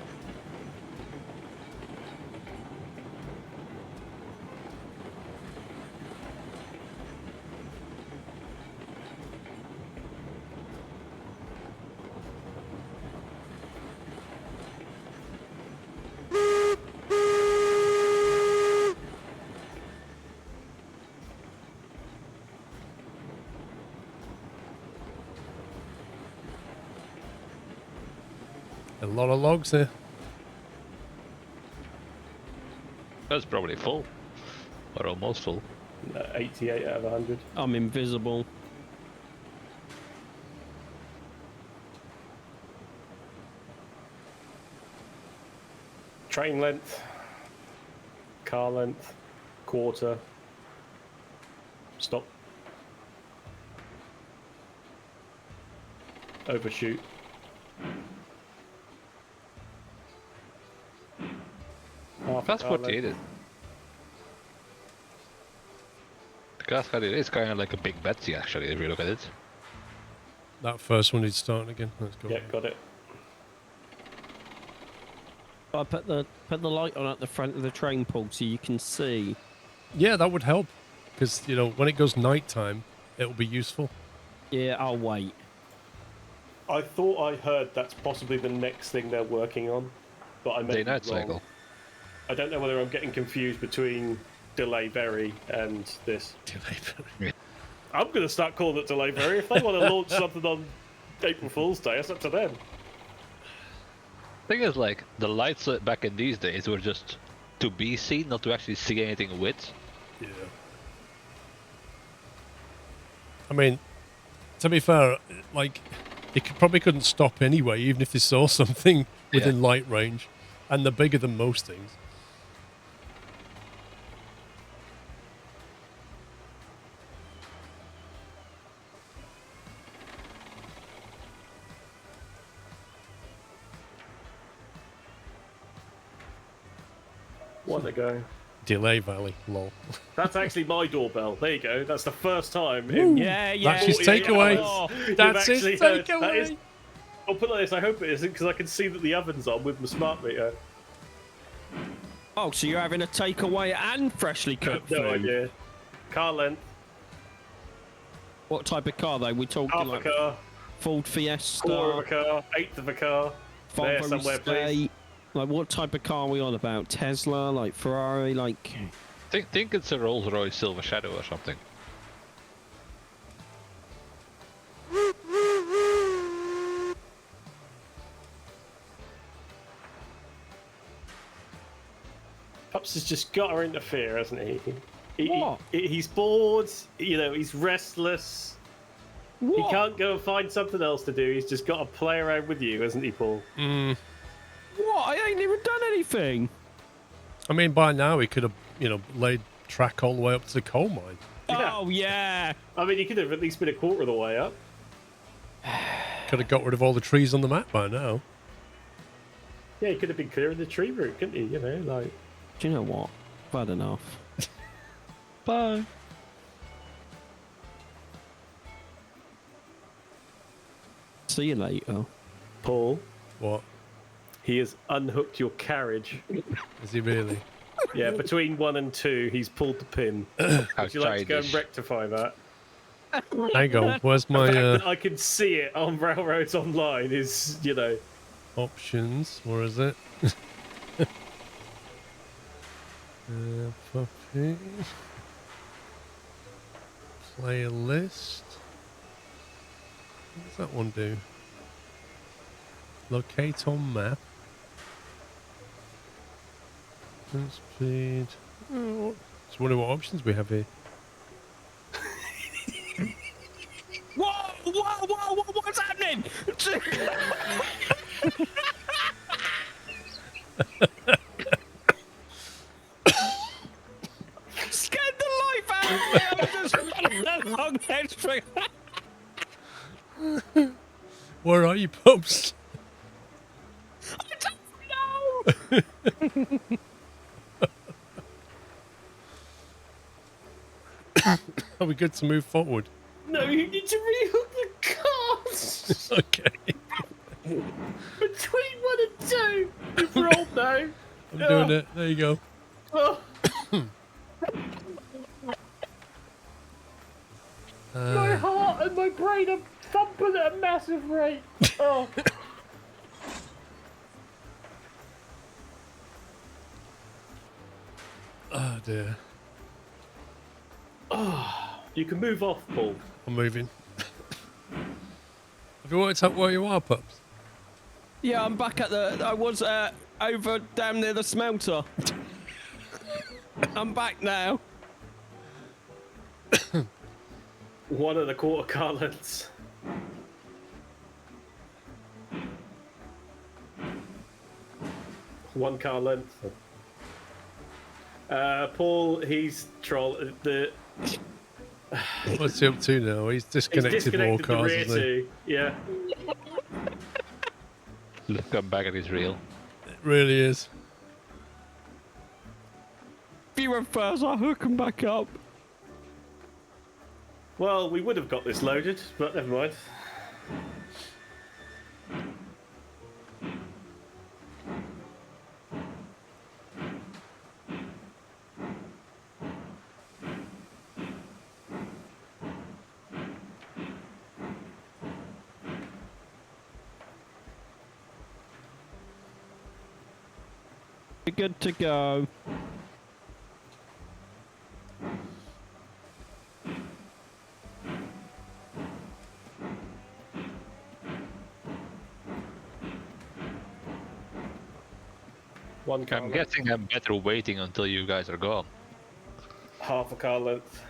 A lot of logs here. That's probably full. Or almost full. 88 out of 100. I'm invisible. Train length, car length, quarter, Stop. Overshoot. That's car 48. length. The Cascade is kind of like a big Betsy, actually, if you look at it. That first one needs starting again. Let's go. Yeah, got it. I put the light on at the front of the train, Paul, so you can see. Yeah, that would help. Because, you know, when it goes nighttime, it'll be useful. Yeah, I'll wait. I thought I heard that's possibly the next thing they're working on, but I may be Day-night wrong. cycle. I don't know whether I'm getting confused between Delay Berry and this. I'm going to start calling it Delay Berry. If they want to launch something on April Fool's Day, it's up to them. Thing is, like, the lights back in these days were just to be seen, not to actually see anything with. Yeah. I mean, to be fair, like, they probably couldn't stop anyway, even if they saw something within light range. And they're bigger than most things. One to go. Delay Valley, lol. That's actually my doorbell. There you go. That's the first time in Yeah, yeah. That's his 48 takeaway. hours you've That's his actually heard- that takeaway. is- I'll put it like this. I hope it isn't because I can see that the oven's on with my smart meter. Oh, so you're having a takeaway and freshly cooked No food? idea. Car length, What type of car though? We talking half a like car, Ford Fiesta, quarter of a car, eighth of a car. There Volvo somewhere, please. Estate? Like what type of car are we on about? Tesla, like Ferrari, like. Think it's a Rolls Royce Silver Shadow or something. Pups has just got to interfere, hasn't he? What? He's bored. You know, he's restless. What? He can't go and find something else to do. He's just got to play around with you, hasn't he, Paul? What? I ain't even done anything. I mean, by now he could have, you know, laid track all the way up to the coal mine. Yeah. Oh yeah. I mean, he could have at least been a quarter of the way up. Could have got rid of all the trees on the map by now. Yeah, he could have been clearing the tree route, couldn't he? You know, like. Do you know what? I've had enough. Bye. See you later. Paul, What? he has unhooked your carriage. Is he really? Yeah, between 1 and 2, he's pulled the pin. How Would you like to go and childish. rectify that? Hang on. Where's my I can see it on Railroads Online is, you know. options? Where is it? Puppy. Playlist. What does that one do? Locate on map. Speed. Oh, just wonder what options we have here. Whoa! What's happening? Scared the life out of me! I just long head straight. Where are you, pups? I don't know. Are we good to move forward? No, you need to rehook the cars Okay. between 1 and 2. You've rolled now. I'm doing it. There you go. Oh, my heart and my brain are thumping at a massive rate. Oh. Oh dear. You can move off, Paul. I'm moving. Have you worked out where you are, pups? Yeah, I'm back at the. I was over damn near the smelter. I'm back now. 1 1/4 car lengths. One car length. Paul, he's troll. What's he up to now? He's He's disconnected more disconnected the cars, rear hasn't he? too. Yeah. Come back at his reel. It really is. If you went first, I'll hook him back up. Well, we would have got this loaded, but never mind. We're good to go. One car I'm length, guessing I'm better waiting until you guys are gone. half a car length,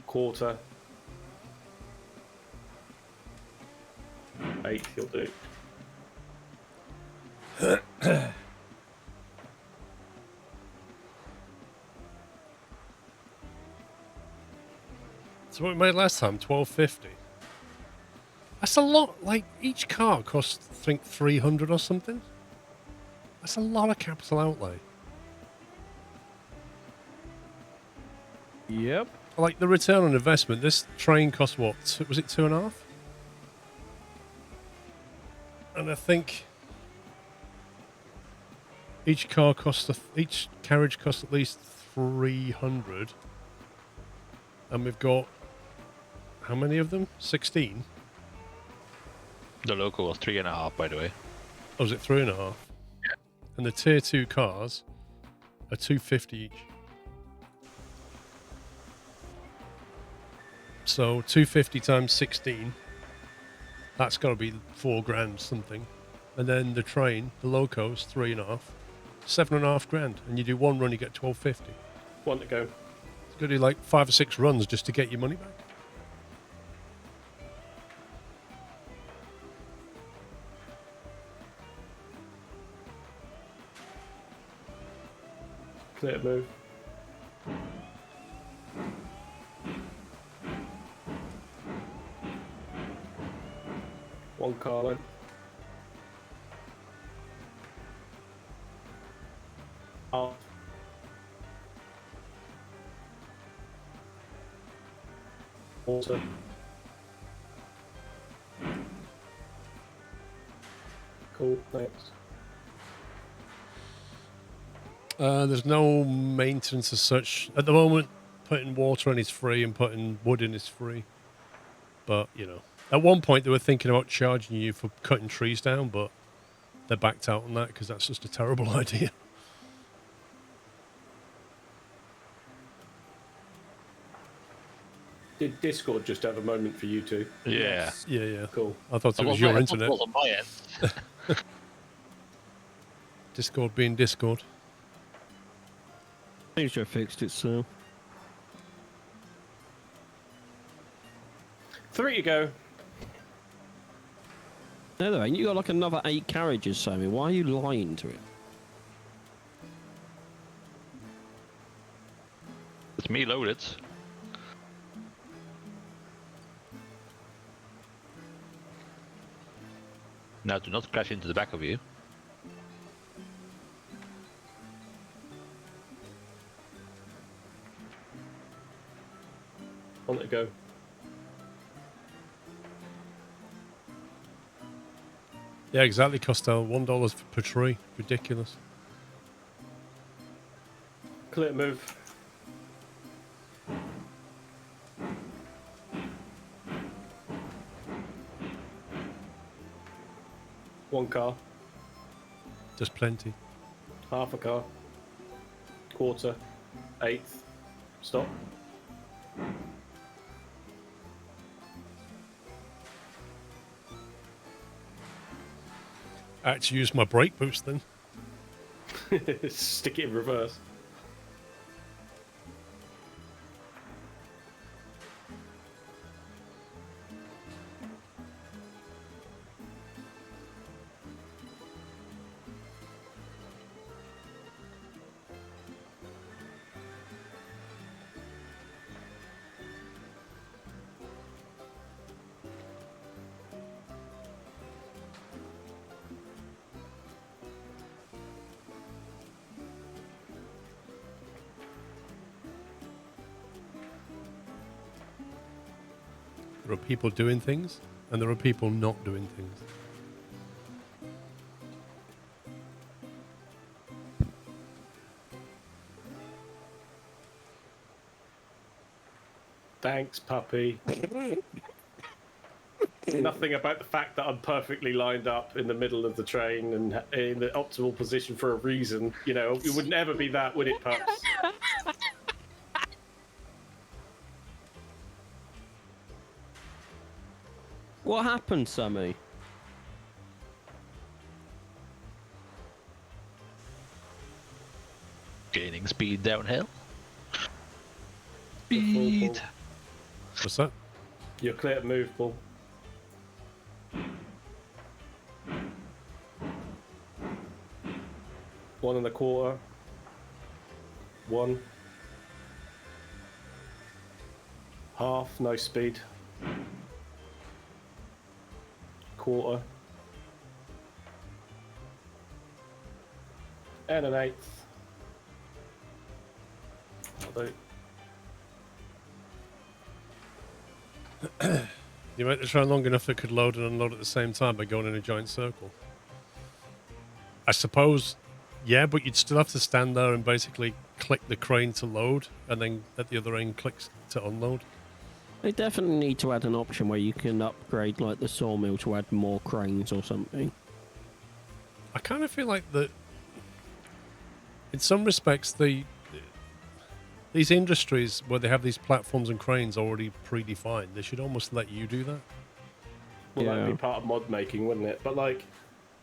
quarter, eighth. You'll do. So what we made last time, 1250. That's a lot. Like each car costs, I think, 300 or something. That's a lot of capital outlay. Yep. Like the return on investment. This train cost what? Was it 2.5? And I think each car costs each carriage costs at least 300. And we've got how many of them? 16. The local was 3.5, by the way. Oh, was it 3.5? Yeah. And the tier 2 cars are 250 each. So 250 times 16. That's got to be 4 grand something. And then the train, the loco's 3.5. 7.5 grand. And you do one run, you get 1250. One to go. It's going to do like 5 or 6 runs just to get your money back. Clear to move. One car length. Half. Quarter. Cool, thanks. There's no maintenance as such. At the moment, putting water in is free and putting wood in is free. But, you know, at one point they were thinking about charging you for cutting trees down, but they backed out on that because that's just a terrible idea. Did Discord just have a moment for you two? Yeah. Yeah, yeah. Cool. I thought it Well, was your I thought internet. it was on my end. Discord being Discord. Seems to have fixed it, so. 3 to go. No, there ain't. You got like another 8 carriages, Sammy. Why are you lying to it? It's me loaded. Now do not crash into the back of you. One to go. Yeah, exactly, Costello. $1 per tree. Ridiculous. Clear to move. One car. Just plenty. Half a car. Quarter. Eighth. Stop. I actually used my brake boost then. Stick it in reverse. There are people doing things, and there are people not doing things. Thanks, puppy. Nothing about the fact that I'm perfectly lined up in the middle of the train and in the optimal position for a reason. You know, it would never be that, would it, pups? What happened, Sammy? Gaining speed downhill. Paul. Speed. What's that? You're clear to move, Paul. One and a quarter. One. Half, no speed. Quarter. And an eighth. Although, You make the train long enough it could load and unload at the same time by going in a giant circle. I suppose, yeah, but you'd still have to stand there and basically click the crane to load, and then at the other end clicks to unload. They definitely need to add an option where you can upgrade like the sawmill to add more cranes or something. I kind of feel like that, in some respects, these industries where they have these platforms and cranes already predefined, they should almost let you do that. well, Yeah. that'd be part of mod making, wouldn't it? But like,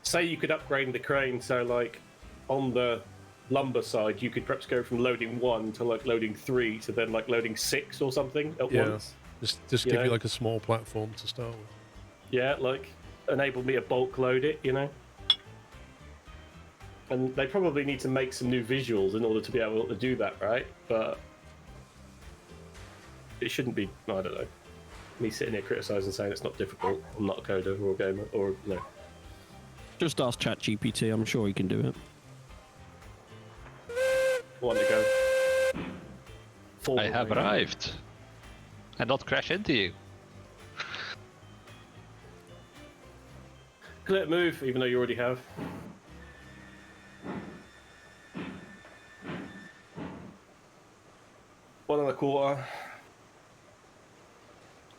say you could upgrade the crane, so like on the lumber side, you could perhaps go from loading 1 to like loading 3 to then like loading 6 or something at Yeah. once. Just You give you know? like a small platform to start with. Yeah, like enable me to bulk load it, you know. And they probably need to make some new visuals in order to be able to do that, right? But it shouldn't be. I don't know. Me sitting here criticizing, saying it's not difficult. I'm not a coder or a gamer, or no. Just ask ChatGPT, I'm sure he can do it. One to go. Four I have remaining. arrived. And not crash into you. Clear to move, even though you already have. One and a quarter.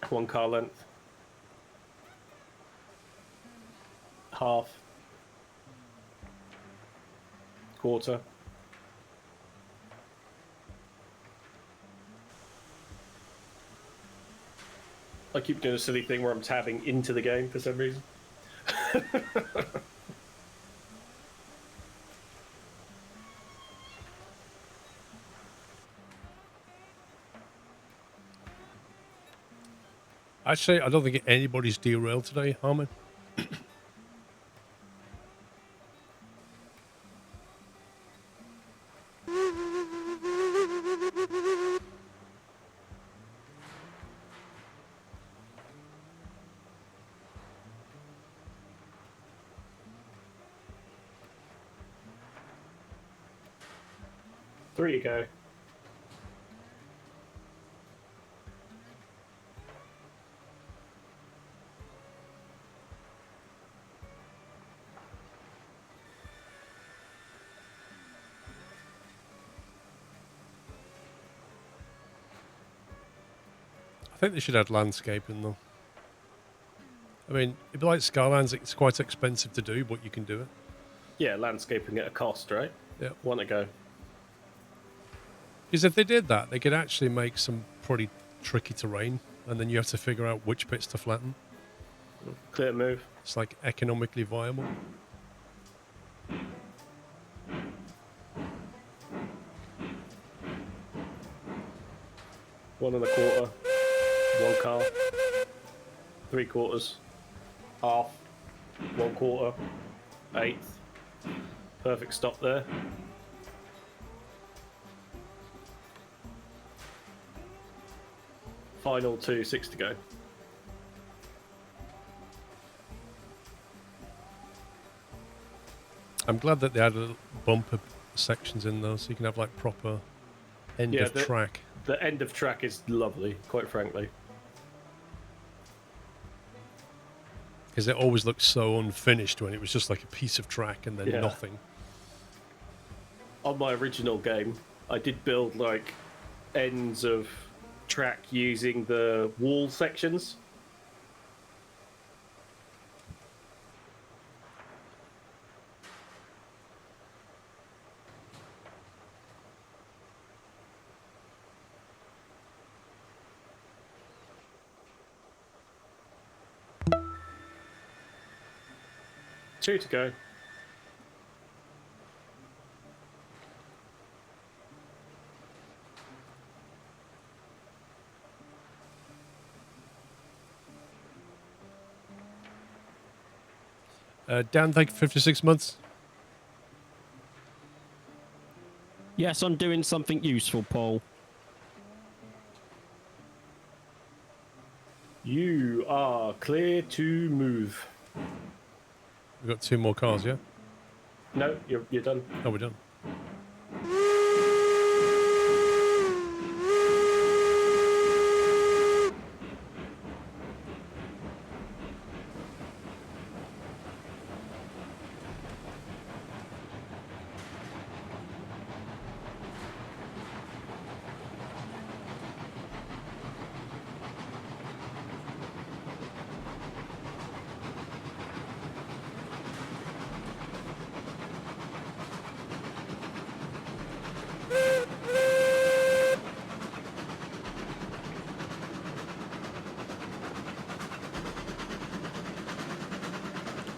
1 car length. Half. Quarter. I keep doing a silly thing where I'm tabbing into the game for some reason. Actually, I don't think anybody's derailed today, Harmon. Three to go. I think they should add landscaping, though. I mean, it'd be like Skylands, it's quite expensive to do, but you can do it. Yeah, landscaping at a cost, right? Yeah. One to go. Because if they did that, they could actually make some pretty tricky terrain, and then you have to figure out which bits to flatten. Clear move. It's like economically viable. One and a quarter. 1 car. 3 quarters. Half. 1 quarter. Eighth. Perfect stop there. Final 2, 6 to go. I'm glad that they added bumper sections in those, so you can have like proper end Yeah, of track. The end of track is lovely, quite frankly. because it always looked so unfinished when it was just like a piece of track and then Yeah. nothing. On my original game, I did build like ends of track using the wall sections. Two to go. Dan, thank you for 56 months. Yes, I'm doing something useful, Paul. You are clear to move. We've got 2 more cars, yeah? No, you're done. Oh, we're done.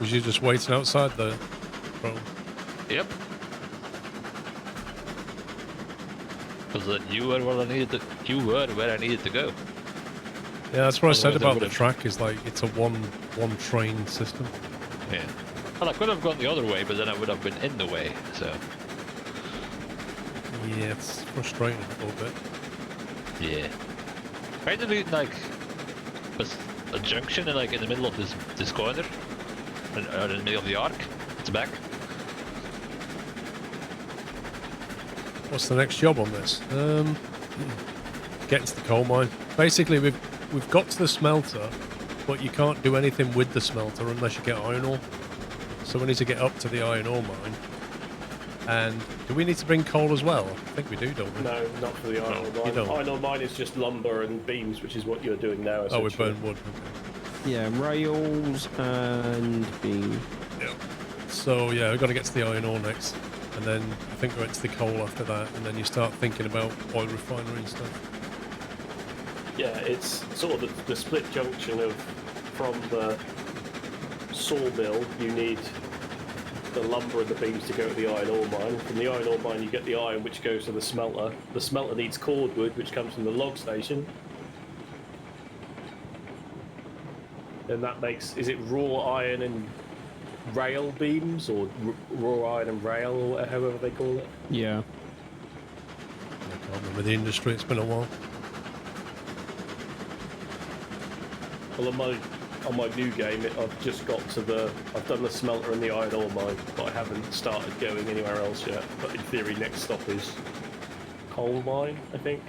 Was you just waiting outside the room? Yep. Because you were where I needed to. You were where I needed to go. Yeah, that's what I said Otherwise I about the would've- track. Is like it's a one train system. Yeah. Well, I could have gone the other way, but then I would have been in the way. So Yeah, it's frustrating a little bit. yeah. Finally, like a junction, in, like in the middle of this corner, or in the middle of the arc. It's back. What's the next job on this? Getting to the coal mine. Basically, we've got to the smelter, but you can't do anything with the smelter unless you get iron ore. So we need to get up to the iron ore mine. And do we need to bring coal as well? I think we do, don't we? No, not for the iron ore you mine. don't. Iron ore mine is just lumber and beams, which is what you're doing now. Oh, we essentially. burn wood. Okay. Yeah, rails and beam. Yeah. So yeah, we've got to get to the iron ore next, and then I think we're into the coal after that, and then you start thinking about oil refinery and stuff. Yeah, it's sort of the split junction of from the sawmill. You need the lumber and the beams to go to the iron ore mine. From the iron ore mine, you get the iron, which goes to the smelter. The smelter needs cordwood, which comes from the log station. And that makes, is it raw iron and rail beams, or raw iron and rail, or however they call it? Yeah. I can't remember the industry. It's been a while. Well, on my new game, I've just got to I've done the smelter and the iron ore mine, but I haven't started going anywhere else yet. But in theory, next stop is coal mine, I think.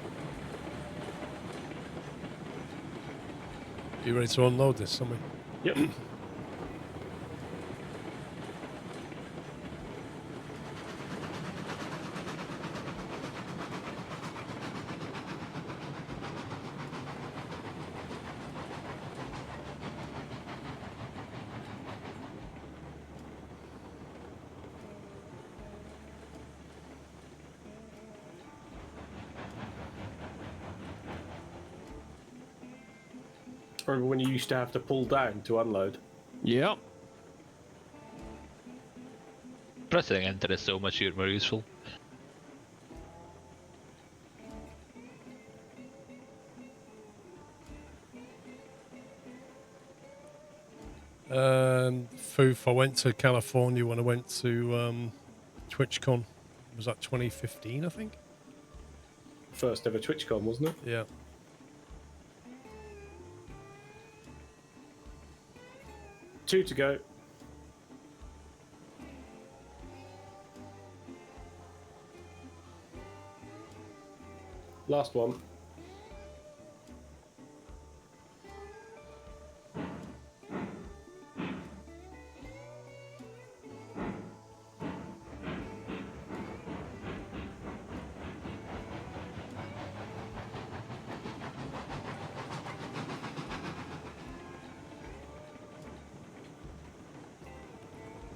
You ready to unload this, something? Yep. Remember when you used to have to pull down to unload? Yep. Pressing enter is so much more useful. Foof, I went to California when I went to TwitchCon. Was that 2015, I think? First ever TwitchCon, wasn't it? Yeah. Two to go. Last one.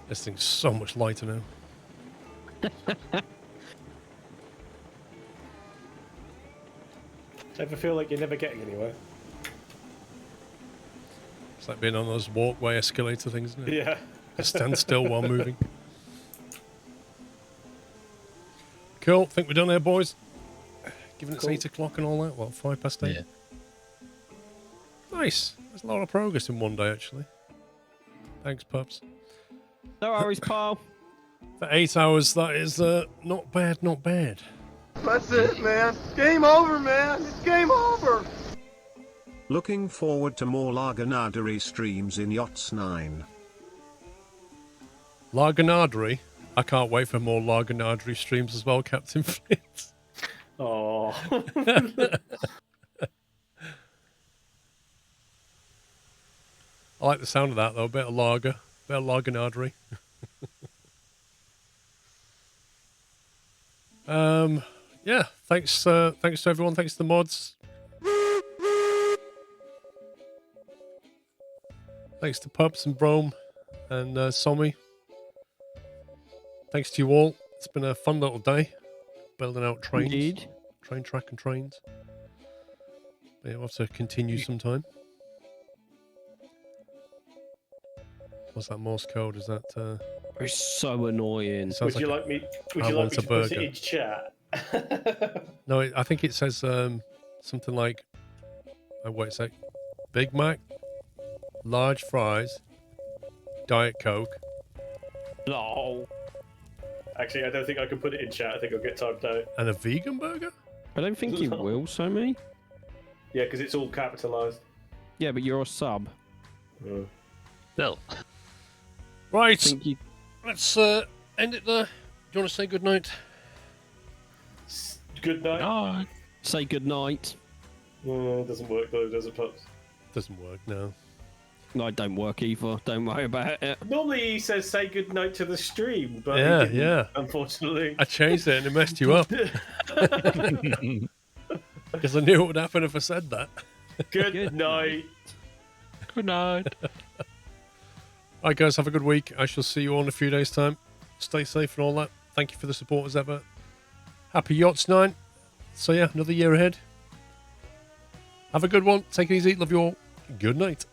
This thing's so much lighter now. Ever feel like you're never getting anywhere? It's like being on those walkway escalator things, isn't it? Yeah. Stand still while moving. Cool. Think we're done there, boys. Given it's Cool. 8 o'clock and all that. Well, 8:05. Yeah. Nice. There's a lot of progress in one day, actually. Thanks, pups. No worries, pal. For 8 hours, that is not bad, not bad. That's it, man. Game over, man. It's game over. Looking forward to more Larganadery streams in Yachts 9. Larganadery. I can't wait for more Larganadery streams as well, Captain Flint. Oh. I like the sound of that, though. A bit of lager. Bit of Larganadery. Yeah, thanks to everyone. Thanks to the mods. Thanks to Pups and Brome and Sommy. Thanks to you all. It's been a fun little day. Building out trains. Indeed. Train track and trains. But yeah, we'll have to continue sometime. What's that Morse code? Is that... It's so annoying. sounds Would you like like me? Would I you like want me a to put burger. it in chat? No, I think it says something like... wait a sec. Big Mac, large fries, Diet Coke. No. Actually, I don't think I can put it in chat. I think I'll get typed out. And a vegan burger? I don't think you will, Somi. Yeah, because it's all capitalised. Yeah, but you're a sub. Still. Right, Think you... let's end it there. Do you want to say goodnight? Good night. No. Say goodnight. It doesn't work though, does it, Pups? Doesn't work, no. No, it don't work either. Don't worry about it. Normally he says say good night to the stream, but Yeah, he didn't, yeah. unfortunately. I changed it and it messed you up. Because I knew what would happen if I said that. Good night. Good night. Alright guys, have a good week. I shall see you all in a few days' time. Stay safe and all that. Thank you for the support as ever. Happy Yachts 9. So yeah, another year ahead. Have a good one. Take it easy. Love you all. Good night.